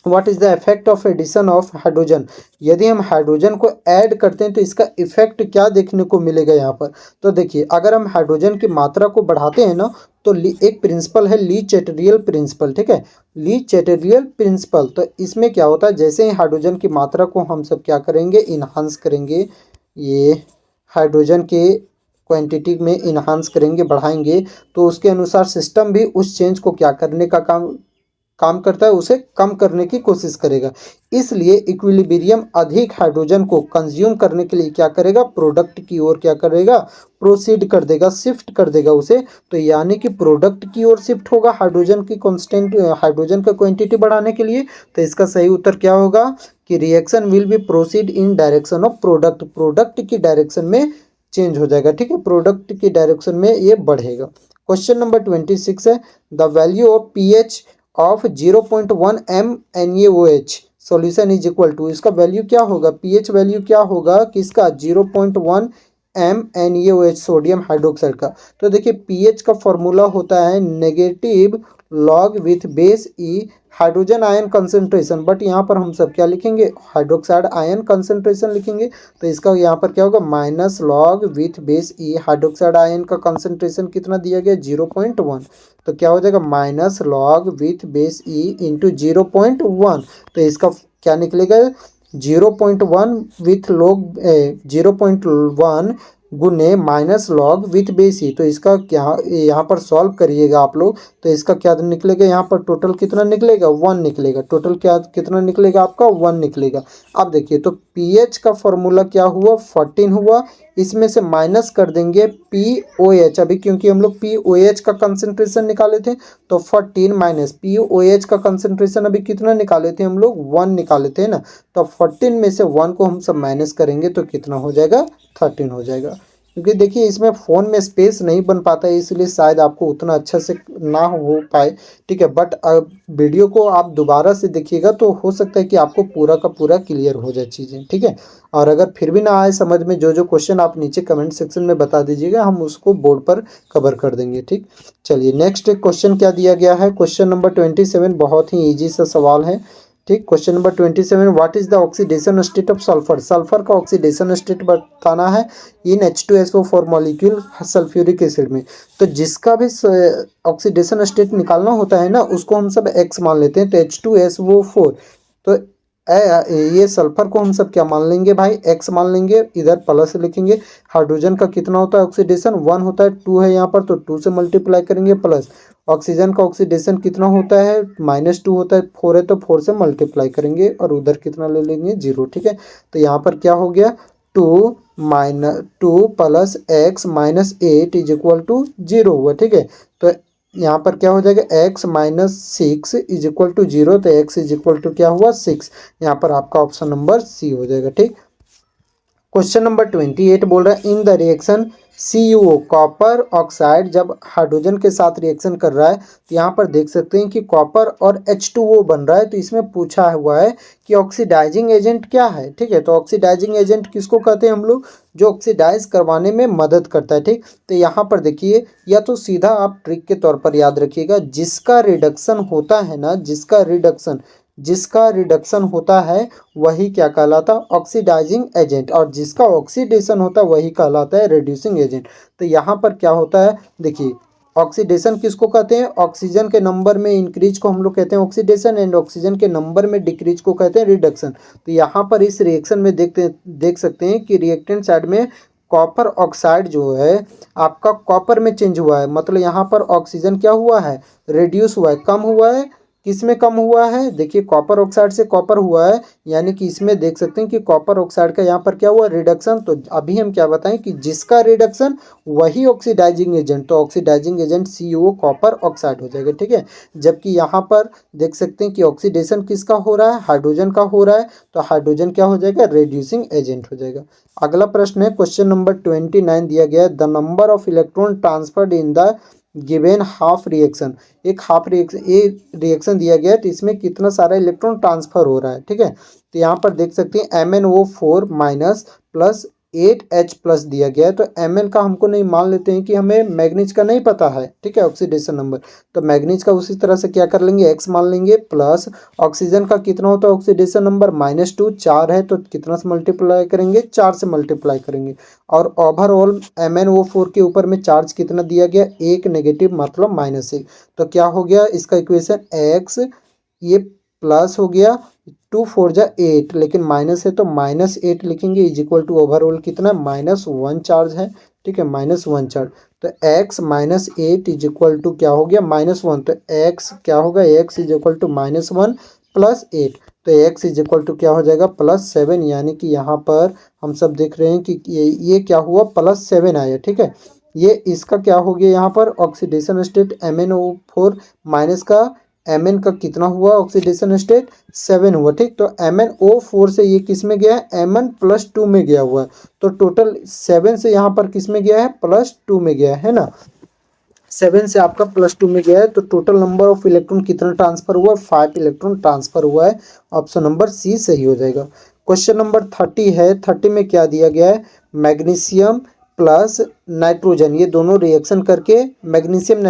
what is the effect of addition of hydrogen. यदि हम हाइड्रोजन को ऐड करते हैं तो इसका इफेक्ट क्या देखने को मिलेगा यहाँ पर। तो देखिए, अगर हम हाइड्रोजन की मात्रा को बढ़ाते हैं ना, तो एक प्रिंसिपल है ली चैटरियल प्रिंसिपल। ठीक है, ली चैटरियल प्रिंसिपल। तो इसमें क्या होता है, जैसे ही हाइड्रोजन की मात्रा को हम सब क्या करेंगे, इन्हांस करेंगे, ये हाइड्रोजन के क्वांटिटी में इन्हांस करेंगे, बढ़ाएंगे, तो उसके अनुसार सिस्टम भी उस चेंज को क्या करने का काम करता है, उसे कम करने की कोशिश करेगा। इसलिए इक्विलिब्रियम अधिक हाइड्रोजन को कंज्यूम करने के लिए क्या करेगा, प्रोडक्ट की ओर क्या करेगा, प्रोसीड कर देगा, शिफ्ट कर देगा उसे। तो यानी कि प्रोडक्ट की ओर शिफ्ट होगा हाइड्रोजन की कांस्टेंट, हाइड्रोजन का क्वांटिटी बढ़ाने के लिए। तो इसका सही उत्तर क्या होगा कि reaction will be proceed in direction of product, product की डायरेक्शन में चेंज हो जाएगा। ठीक है, प्रोडक्ट की डायरेक्शन में ये बढ़ेगा। क्वेश्चन नंबर 26 है, the value of pH of 0.1 MnAOH solution is equal to, इसका वैल्यू क्या होगा, पीएच वैल्यू क्या होगा किसका, 0.1 MnAOH सोडियम हाइड्रोक्साइड का। तो देखिए, पीएच का फॉर्मूला होता है negative log with base E hydrogen ion concentration, but यहाँ पर हम सब क्या लिखेंगे, हाइड्रोक्साइड आयन कंसंट्रेशन लिखेंगे। तो इसका यहाँ पर क्या होगा, minus log with base E, hydroxide ion का कंसंट्रेशन कितना दिया गया, 0.1। तो क्या हो जाएगा, minus log with base E into 0.1। तो इसका क्या निकलेगा, 0.1 विथ लॉग 0.1 गुने माइनस लॉग विथ बेस ई। तो इसका क्या यहाँ पर सॉल्व करिएगा आप लोग, तो इसका क्या निकलेगा, यहाँ पर टोटल कितना निकलेगा, 1 निकलेगा। टोटल क्या कितना निकलेगा आपका, 1 निकलेगा। अब देखिए, तो पीएच का फॉर्मूला क्या हुआ, 14 हुआ। इसमें से माइनस कर देंगे POH, अभी क्योंकि हम लोग POH का कंसंट्रेशन निकाले थे, तो 14 माइनस POH का कंसंट्रेशन अभी कितना निकाले थे हम लोग, 1 निकाले थे ना। तो 14 में से 1 को हम सब माइनस करेंगे तो कितना हो जाएगा, 13 हो जाएगा। क्योंकि देखिए, इसमें फ़ोन में स्पेस नहीं बन पाता है, इसलिए शायद आपको उतना अच्छा से ना हो पाए। ठीक है, बट वीडियो को आप दोबारा से देखिएगा तो हो सकता है कि आपको पूरा का पूरा क्लियर हो जाए चीज़ें। ठीक है, और अगर फिर भी ना आए समझ में, जो जो क्वेश्चन आप नीचे कमेंट सेक्शन में बता दीजिएगा, हम उसको बोर्ड पर कवर कर देंगे। ठीक, चलिए नेक्स्ट क्वेश्चन क्या दिया गया है, क्वेश्चन नंबर 27 बहुत ही ईजी सा सवाल है। ठीक, question number 27, what is the oxidation state of sulphur. Sulphur का ऑक्सीडेशन स्टेट बताना है इन H2SO4 मॉलिक्यूल सल्फ्यूरिक एसिड में। तो जिसका भी ऑक्सीडेशन स्टेट निकालना होता है ना, उसको हम सब X मान लेते हैं। तो H2SO4, तो ये सल्फर को हम सब क्या मान लेंगे भाई, X मान लेंगे, इधर प्लस लिखेंगे। हाइड्रोजन का कितना होता है ऑक्सीडेशन, 1 होता है, 2 है यहाँ पर, तो 2 से मल्टीप्लाई करेंगे प्लस। ऑक्सीजन का ऑक्सीडेशन कितना होता है, -2 होता है, 4 है तो 4 से मल्टीप्लाई करेंगे, और उधर कितना ले लेंगे, 0। ठीक है, तो यहाँ पर क्या हो गया, 2 plus X minus 8 is equal to 0 हुआ। ठीक है, तो यहाँ पर क्या हो जाएगा, x minus 6 is equal to 0। तो x इज इक्वल टू क्या हुआ, 6। यहाँ पर आपका ऑप्शन नंबर सी हो जाएगा। ठीक, क्वेश्चन नंबर 28 बोल रहा है, in the reaction CuO copper oxide जब हाइड्रोजन के साथ रिएक्शन कर रहा है, तो यहाँ पर देख सकते हैं कि कॉपर और H2O बन रहा है। तो इसमें पूछा हुआ है कि ऑक्सीडाइजिंग एजेंट क्या है। ठीक है, तो ऑक्सीडाइजिंग एजेंट किसको कहते हैं हम लोग, जो ऑक्सीडाइज करवाने में मदद करता है। ठीक, तो यहाँ पर देखिए, या तो सीधा आप ट्रिक के तौर पर याद रखिएगा, जिसका रिडक्शन होता है ना, जिसका रिडक्शन होता है वही क्या कहलाता है, ऑक्सीडाइजिंग एजेंट, और जिसका ऑक्सीडेशन होता है वही कहलाता है रिड्यूसिंग एजेंट। तो यहाँ पर क्या होता है, देखिए, ऑक्सीडेशन किसको कहते हैं, ऑक्सीजन के नंबर में इंक्रीज को हम लोग कहते हैं ऑक्सीडेशन, एंड ऑक्सीजन के नंबर में डिक्रीज को कहते हैं रिडक्शन। तो यहाँ पर इस रिएक्शन में देख सकते हैं कि रिएक्टेंट साइड में कॉपर ऑक्साइड जो है आपका कॉपर में चेंज हुआ है, मतलब यहाँ पर ऑक्सीजन क्या हुआ है, रिड्यूस हुआ है, कम हुआ है। किस में कम हुआ है, देखिए कॉपर ऑक्साइड से कॉपर हुआ है, यानी कि इसमें देख सकते हैं कि कॉपर ऑक्साइड का यहाँ पर क्या हुआ, रिडक्शन। तो अभी हम क्या बताएं कि जिसका रिडक्शन वही ऑक्सीडाइजिंग एजेंट, तो oxidizing agent CuO copper oxide हो जाएगा। ठीक है, जबकि यहाँ पर देख सकते हैं कि ऑक्सीडेशन किसका हो रहा है, हाइड्रोजन का हो रहा है, तो हाइड्रोजन क्या हो जाएगा, रिड्यूसिंग एजेंट हो जाएगा। अगला प्रश्न है, क्वेश्चन नंबर 29 दिया गया है, the number of electron transferred in the given half reaction. एक हाफ रिएक्शन, ये रिएक्शन दिया गया है, तो इसमें कितना सारा इलेक्ट्रॉन ट्रांसफर हो रहा है। ठीक है, तो यहाँ पर देख सकते हैं MnO4 माइनस प्लस 8H+ दिया गया है, तो Mn का हमको नहीं, मान लेते हैं कि हमें मैग्नीज का नहीं पता है, ठीक है, ऑक्सीडेशन नंबर। तो मैग्नीज का उसी तरह से क्या कर लेंगे, x मान लेंगे, प्लस ऑक्सीजन का कितना होता है ऑक्सीडेशन नंबर, -2, 4 है तो कितना से मल्टीप्लाई करेंगे, 4 से मल्टीप्लाई करेंगे। और ओवरऑल MnO4 के ऊपर में चार्ज कितना दिया गया, 1 नेगेटिव मतलब -1। तो क्या हो गया इसका इक्वेशन, x ये प्लस हो गया, 2 4 जा 8, लेकिन माइनस है तो -8 लिखेंगे, इज इक्वल टू ओवरऑल कितना, -1 चार्ज है, ठीक है, -1 चार्ज। तो x -8 इज इक्वल टू क्या हो गया, -1। तो x क्या होगा, x is equal to -1 plus 8, तो x इज इक्वल टू क्या हो जाएगा, +7। यानी कि यहाँ पर हम सब देख रहे हैं कि ये क्या हुआ, +7 आया, ठीक है। ये इसका क्या हो गया, यहाँ पर ऑक्सीडेशन स्टेट MnO4 माइनस का Mn का कितना हुआ ऑक्सीडेशन स्टेट, 7 हुआ, ठीक। तो MnO4 से ये किस में गया है, Mn+2 में गया हुआ है। तो टोटल 7 से यहाँ पर किस में गया है, +2 में गया है ना, 7 से आपका +2 में गया है। तो टोटल नंबर ऑफ इलेक्ट्रॉन कितना ट्रांसफर हुआ, 5 इलेक्ट्रॉन ट्रांसफर हुआ है। ऑप्शन नंबर सी सही हो जाएगा। क्वेश्चन नंबर 30 है। 30 में क्या दिया गया है, मैग्नीशियम प्लस नाइट्रोजन ये दोनों रिएक्शन करके मैग्नीशियम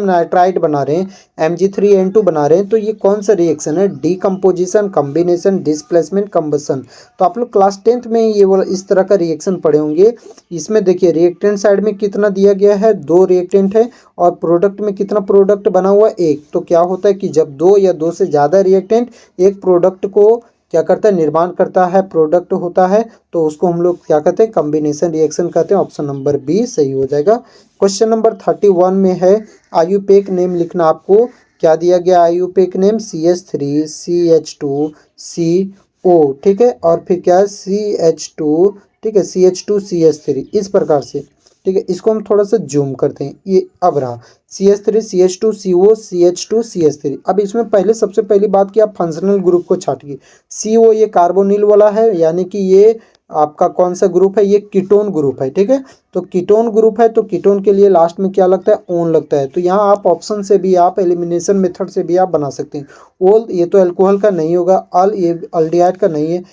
नाइट्राइड बना रहे हैं, Mg3N2 बना रहे हैं। तो ये कौन सा रिएक्शन है, डीकम्पोजिशन, कम्बिनेशन, डिस्प्लेसमेंट, कंबसन। तो आप लोग क्लास 10th में ये वाला इस तरह का रिएक्शन पढ़े होंगे। इसमें देखिए रिएक्टेंट साइड में कितना दिया गया है, 2 रिएक्टेंट है, और प्रोडक्ट में कितना प्रोडक्ट बना हुआ है, 1। तो क्या होता है कि जब 2 या 2 से ज़्यादा रिएक्टेंट एक प्रोडक्ट को क्या करता है, निर्माण करता है, प्रोडक्ट होता है, तो उसको हम लोग क्या कहते हैं, कॉम्बिनेशन रिएक्शन कहते हैं। ऑप्शन नंबर बी सही हो जाएगा। क्वेश्चन नंबर 31 में है, आयुपेक नेम लिखना आपको। क्या दिया गया IUPAC name, CH3 CH2 CO, ठीक है, और फिर क्या है CH2, ठीक है, CH2 CH3 इस प्रकार से, ठीक है। इसको हम थोड़ा सा जूम करते हैं, ये अब रहा CH3 CH2 CO CH2 CH3। अब इसमें पहले सबसे पहली बात कि आप फंक्शनल ग्रुप को छाटिए। CO ये कार्बोनिल वाला है, यानी कि ये आपका कौन सा ग्रुप है, ये कीटोन ग्रुप है, ठीक है। तो कीटोन ग्रुप है, तो कीटोन के लिए लास्ट में क्या लगता है, ओन लगता है। तो यहाँ आप ऑप्शन से भी, आप एलिमिनेशन मेथड से भी आप बना सकते हैं। ओल ये तो अल्कोहल का नहीं होगा, अल ये अल्डिहाइड का नहीं है,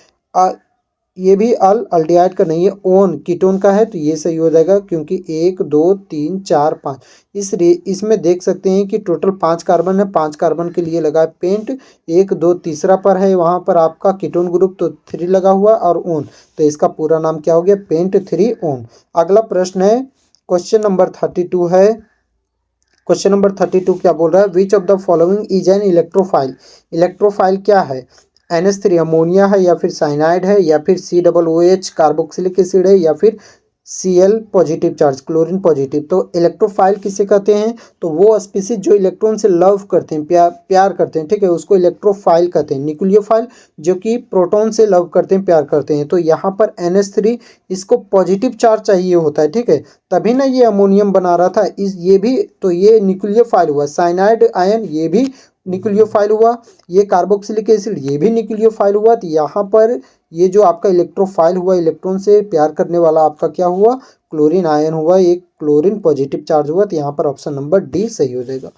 ये भी अल्डिहाइड का नहीं है, ओन कीटोन का है, तो ये सही हो जाएगा। क्योंकि 1 2 3 4 5 इसमें देख सकते हैं कि टोटल 5 कार्बन है, 5 कार्बन के लिए लगा है पेंट, 1 2 तीसरा पर है, वहाँ पर आपका कीटोन ग्रुप तो 3 लगा हुआ और ओन, तो इसका पूरा नाम क्या हो गया, पेंट 3 ओन। अगला प्रश्न है क्वेश्चन नंबर 32 है। क्वेश्चन नंबर 32 क्या बोल रहा है, which of the following is an electrophile. Electrophile क्या है, NH3 अमोनिया है, या फिर साइनाइड है, या फिर COOH कार्बोक्सिलिक एसिड है, या फिर Cl positive charge, chlorine positive. तो इलेक्ट्रोफाइल किसे कहते हैं, तो वो स्पीसीज जो इलेक्ट्रॉन से लव करते हैं, प्यार करते हैं, ठीक है, उसको इलेक्ट्रोफाइल कहते हैं। न्यूक्लियोफाइल जो कि प्रोटॉन से लव करते हैं, प्यार करते हैं। तो यहाँ पर NH3 इसको पॉजिटिव चार्ज चाहिए होता है, ठीक है, तभी ना ये अमोनियम बना रहा था। ये भी तो ये न्यूक्लियोफाइल हुआ। साइनाइड आयन ये भी न्यूक्लियोफाइल हुआ, ये कार्बोक्सिलिक एसिड ये भी न्यूक्लियोफाइल हुआ। तो यहाँ पर ये जो आपका इलेक्ट्रोफाइल हुआ, इलेक्ट्रॉन से प्यार करने वाला आपका क्या हुआ, क्लोरीन आयन हुआ, एक क्लोरीन पॉजिटिव चार्ज हुआ। तो यहाँ पर ऑप्शन नंबर डी सही हो जाएगा।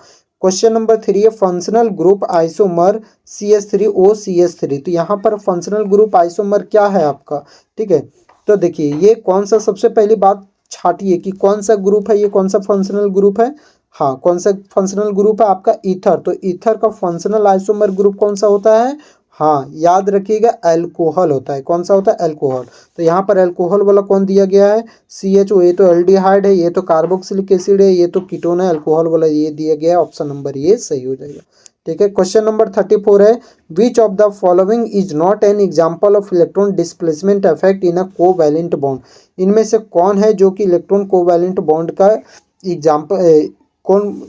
क्वेश्चन नंबर 3 है, फंक्शनल ग्रुप आइसोमर CH3OCH3। तो यहाँ पर फंक्शनल ग्रुप आइसोमर क्या है आपका, ठीक है। तो देखिए ये कौन सा, सबसे पहली बात छाटिए कि कौन सा ग्रुप है, ये कौन सा फंक्शनल ग्रुप है। हाँ, कौन सा फंक्शनल ग्रुप है आपका, ईथर। तो ईथर का फंक्शनल आइसोमर ग्रुप कौन सा होता है, हाँ याद रखिएगा, अल्कोहल होता है। कौन सा होता है, अल्कोहल। तो यहाँ पर अल्कोहल वाला कौन दिया गया है, CHO, ये तो एल्डिहाइड है, ये तो कार्बोक्सिलिक एसिड है, ये तो कीटोन है। अल्कोहल वाला ये दिया गया है, ऑप्शन नंबर ये सही हो जाएगा, ठीक है। क्वेश्चन नंबर 34 है, which of the following is not an example of electron displacement effect in a covalent bond. इनमें से कौन है जो कि इलेक्ट्रॉन कोवैलेंट बॉन्ड का एग्जाम्पल, कौन,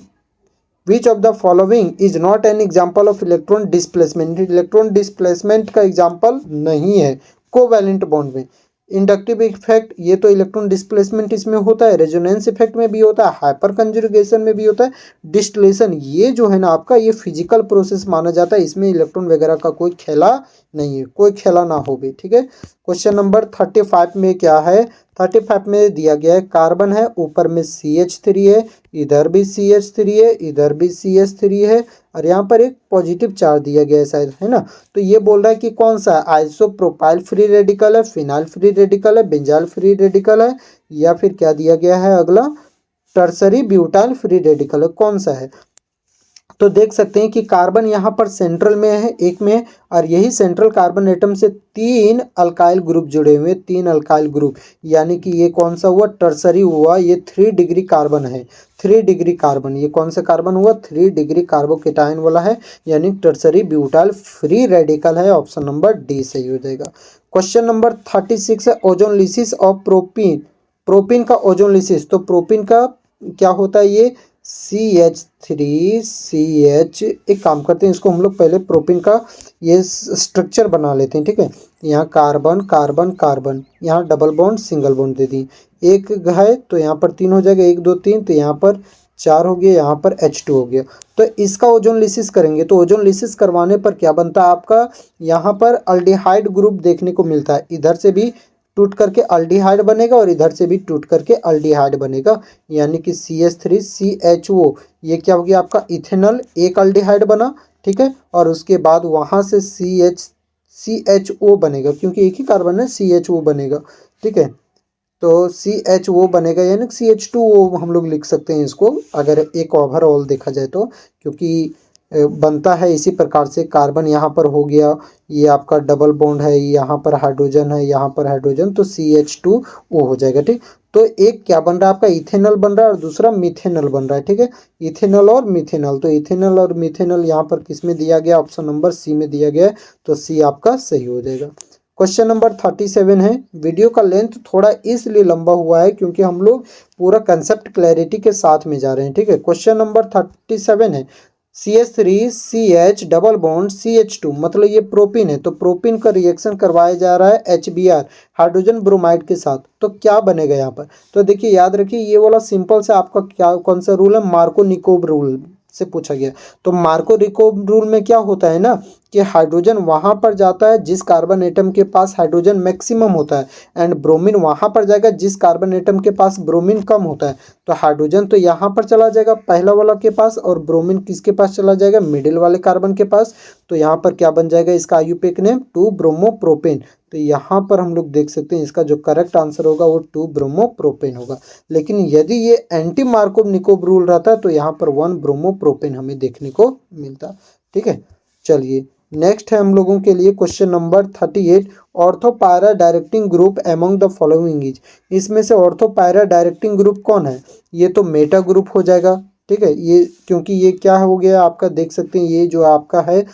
विच of the following is not an example of electron displacement. Electron displacement का example नहीं है कोवैलेंट बॉन्ड में। इंडक्टिव इफेक्ट ये तो इलेक्ट्रॉन डिस्प्लेसमेंट इसमें होता है, रेजोनेंस इफेक्ट में भी होता है, हाइपर कंजुगेशन में भी होता है, डिस्टिलेशन ये जो है ना आपका, ये फिजिकल प्रोसेस माना जाता है, इसमें इलेक्ट्रॉन वगैरह का कोई खेला नहीं है, कोई खेला ना हो भी, ठीक है। क्वेश्चन नंबर 35 में क्या है, 35 में दिया गया है कार्बन है, ऊपर में CH3 है, इधर भी CH3 है, इधर भी CH3 है, और यहाँ पर एक पॉजिटिव चार्ज दिया गया है शायद, है ना। तो ये बोल रहा है कि कौन सा है, आइसोप्रोपाइल फ्री रेडिकल है, फिनाइल फ्री रेडिकल है, बेंजाइल फ्री रेडिकल है, या फिर क्या दिया गया है अगला, टर्सरी ब्यूटाइल फ्री रेडिकल है, कौन सा है। तो देख सकते हैं कि कार्बन यहाँ पर सेंट्रल में है, एक में, और यही सेंट्रल कार्बन एटम से 3 अल्काइल ग्रुप जुड़े हुए, 3 अल्काइल ग्रुप, यानी कि ये कौन सा हुआ, टर्सरी हुआ, ये 3 डिग्री कार्बन है, 3 डिग्री कार्बन, ये कौन सा कार्बन हुआ, 3 डिग्री कार्बोकेटाइन वाला है, यानी टर्सरी ब्यूटाइल फ्री रेडिकल है, ऑप्शन नंबर डी सही हो जाएगा। क्वेश्चन नंबर 36 है ozone lysis of propene, propene का ओजोन लिसिस, तो प्रोपीन का क्या होता है, ये CH3CH, एक काम करते हैं इसको हम लोग पहले प्रोपीन का ये स्ट्रक्चर बना लेते हैं, ठीक है। यहाँ कार्बन कार्बन कार्बन, यहाँ डबल बॉन्ड सिंगल बॉन्ड दे दी, एक है तो यहाँ पर 3 हो जाएगा, 1 2 3, तो यहाँ पर 4 हो गया, यहाँ पर H2 हो गया। तो इसका ओजोन लिसिस करेंगे, तो ओजोन लिसिस करवाने पर क्या बनता है आपका, यहाँ पर अल्डिहाइड ग्रुप देखने को मिलता है, इधर से भी टूट करके अल्डिहाइड बनेगा और इधर से भी टूट करके अल्डिहाइड बनेगा, यानी कि CH3CHO, ये क्या हो गया आपका इथेनॉल, एक अल्डिहाइड बना, ठीक है। और उसके बाद वहाँ से CHO बनेगा, क्योंकि एक ही कार्बन है, CHO बनेगा, ठीक है। तो CHO बनेगा, यानी CH2O हम लोग लिख सकते हैं इसको, अगर एक ओवरऑल देखा जाए तो, क्योंकि बनता है इसी प्रकार से, कार्बन यहाँ पर हो गया, ये आपका डबल बॉन्ड है, यहाँ पर हाइड्रोजन है, यहाँ पर हाइड्रोजन, तो CH2O हो जाएगा, ठीक। तो एक क्या बन रहा है आपका, इथेनॉल बन रहा है, और दूसरा मिथेनॉल बन रहा है, ठीक है। इथेनॉल और मिथेनॉल, तो इथेनॉल और मिथेनॉल यहाँ पर किस में दिया गया, ऑप्शन नंबर सी में दिया गया है, तो सी आपका सही हो जाएगा। क्वेश्चन नंबर 37 है, वीडियो का लेंथ थोड़ा इसलिए लंबा हुआ है क्योंकि हम लोग पूरा कंसेप्ट क्लैरिटी के साथ में जा रहे हैं, ठीक है। क्वेश्चन नंबर 37 है, CH3CH डबल बॉन्ड CH2, मतलब ये प्रोपीन है, तो प्रोपीन का रिएक्शन करवाया जा रहा है HBr हाइड्रोजन ब्रोमाइड के साथ, तो क्या बनेगा यहाँ पर। तो देखिए याद रखिए, ये वाला सिंपल से आपका क्या कौन सा रूल है, मार्को-निकोब रूल से पूछा गया। तो मार्को-निकोब रूल में क्या होता है ना, कि हाइड्रोजन वहां पर जाता है जिस कार्बन एटम के पास हाइड्रोजन मैक्सिमम होता है, एंड ब्रोमीन वहां पर जाएगा जिस कार्बन एटम के पास ब्रोमीन कम होता है। तो हाइड्रोजन तो यहाँ पर चला जाएगा पहला वाला के पास, और ब्रोमीन किसके पास चला जाएगा, मिडिल वाले कार्बन के पास। तो यहाँ पर क्या बन जाएगा इसका आईयूपीएक नेम, 2 ब्रोमोप्रोपेन। तो यहाँ पर हम लोग देख सकते हैं इसका जो करेक्ट आंसर होगा वो 2 ब्रोमोप्रोपेन होगा। लेकिन यदि ये एंटी मार्कोव-निकोब रूल रहता तो यहाँ पर 1 ब्रोमोप्रोपेन हमें देखने को मिलता, ठीक है। चलिए नेक्स्ट है हम लोगों के लिए question number 38, ortho para directing group among the following is, इसमें से ऑर्थोपायरा डायरेक्टिंग ग्रुप कौन है, ये तो मेटा ग्रुप हो जाएगा, ठीक है। ये क्योंकि ये क्या हो गया आपका, देख सकते हैं ये जो आपका है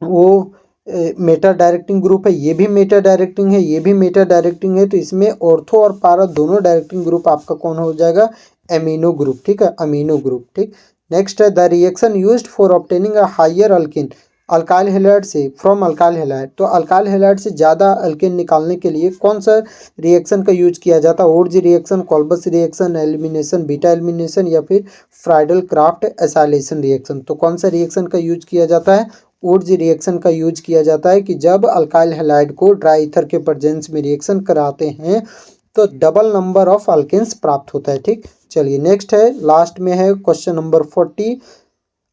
वो मेटा डायरेक्टिंग ग्रुप है, ये भी मेटा डायरेक्टिंग है, ये भी मेटा डायरेक्टिंग है, तो इसमें ऑर्थो और पारा दोनों डायरेक्टिंग ग्रुप आपका कौन हो जाएगा, एमिनो ग्रुप, ठीक है, अमीनो ग्रुप, ठीक। नेक्स्ट है the reaction used for obtaining a higher alkyne, alkyl halide से फ्रॉम अल्काइल हैलाइड, तो अल्काइल हैलाइड से ज़्यादा अल्केन निकालने के लिए कौन सा रिएक्शन का यूज किया जाता है, ओर्जी reaction, Kolbe's reaction, elimination, beta elimination, या फिर फ्राइडल क्राफ्ट एसाइलेशन रिएक्शन। तो कौन सा रिएक्शन का यूज किया जाता है, ओर्जी रिएक्शन का यूज किया जाता है, कि जब अल्काइल हैलाइड को ड्राई ईथर के प्रेजेंस में रिएक्शन कराते हैं तो डबल नंबर ऑफ अल्केन्स प्राप्त होता है, ठीक। चलिए नेक्स्ट है, लास्ट में है question number 40,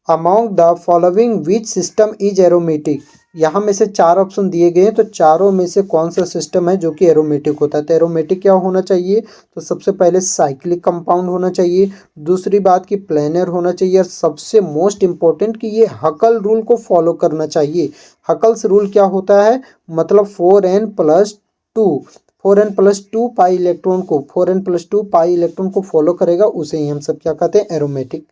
among the following which system is aromatic, यहाँ में से 4 ऑप्शन दिए गए हैं, तो चारों में से कौन सा सिस्टम है जो कि एरोमेटिक होता है। तो एरोमेटिक क्या होना चाहिए, तो सबसे पहले साइक्लिक कंपाउंड होना चाहिए, दूसरी बात कि प्लेनर होना चाहिए, और सबसे मोस्ट इंपॉर्टेंट कि ये हकल रूल को फॉलो करना चाहिए। हकल्स रूल क्या होता है, मतलब 4n+2 पाई इलेक्ट्रॉन को 4n+2 पाई इलेक्ट्रॉन को फॉलो करेगा, उसे ही हम सब क्या कहते हैं, एरोमेटिक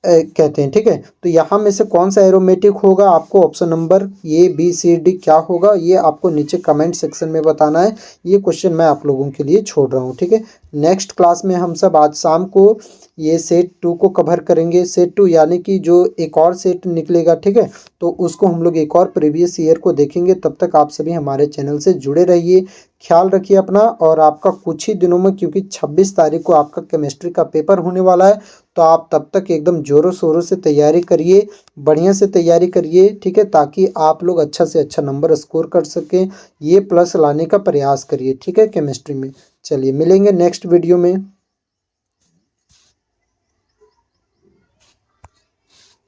कहते हैं, ठीक है। तो यहाँ में से कौन सा एरोमेटिक होगा, आपको option number A B C D क्या होगा, ये आपको नीचे कमेंट सेक्शन में बताना है। ये क्वेश्चन मैं आप लोगों के लिए छोड़ रहा हूँ, ठीक है। नेक्स्ट क्लास में हम सब आज शाम को ये सेट 2 को कवर करेंगे। सेट 2 यानी कि जो एक और सेट निकलेगा, ठीक है, तो उसको हम लोग एक और प्रीवियस ईयर को देखेंगे। तब तक आप सभी हमारे चैनल से जुड़े रहिए, ख्याल रखिए अपना। और आपका कुछ ही दिनों में, क्योंकि 26 तारीख को आपका केमिस्ट्री का पेपर होने वाला है, तो आप तब तक एकदम ज़ोरों शोरों से तैयारी करिए, बढ़िया से तैयारी करिए, ठीक है, ताकि आप लोग अच्छा से अच्छा नंबर स्कोर कर सकें। ये प्लस लाने का प्रयास करिए, ठीक है, केमिस्ट्री में। चलिए मिलेंगे नेक्स्ट वीडियो में।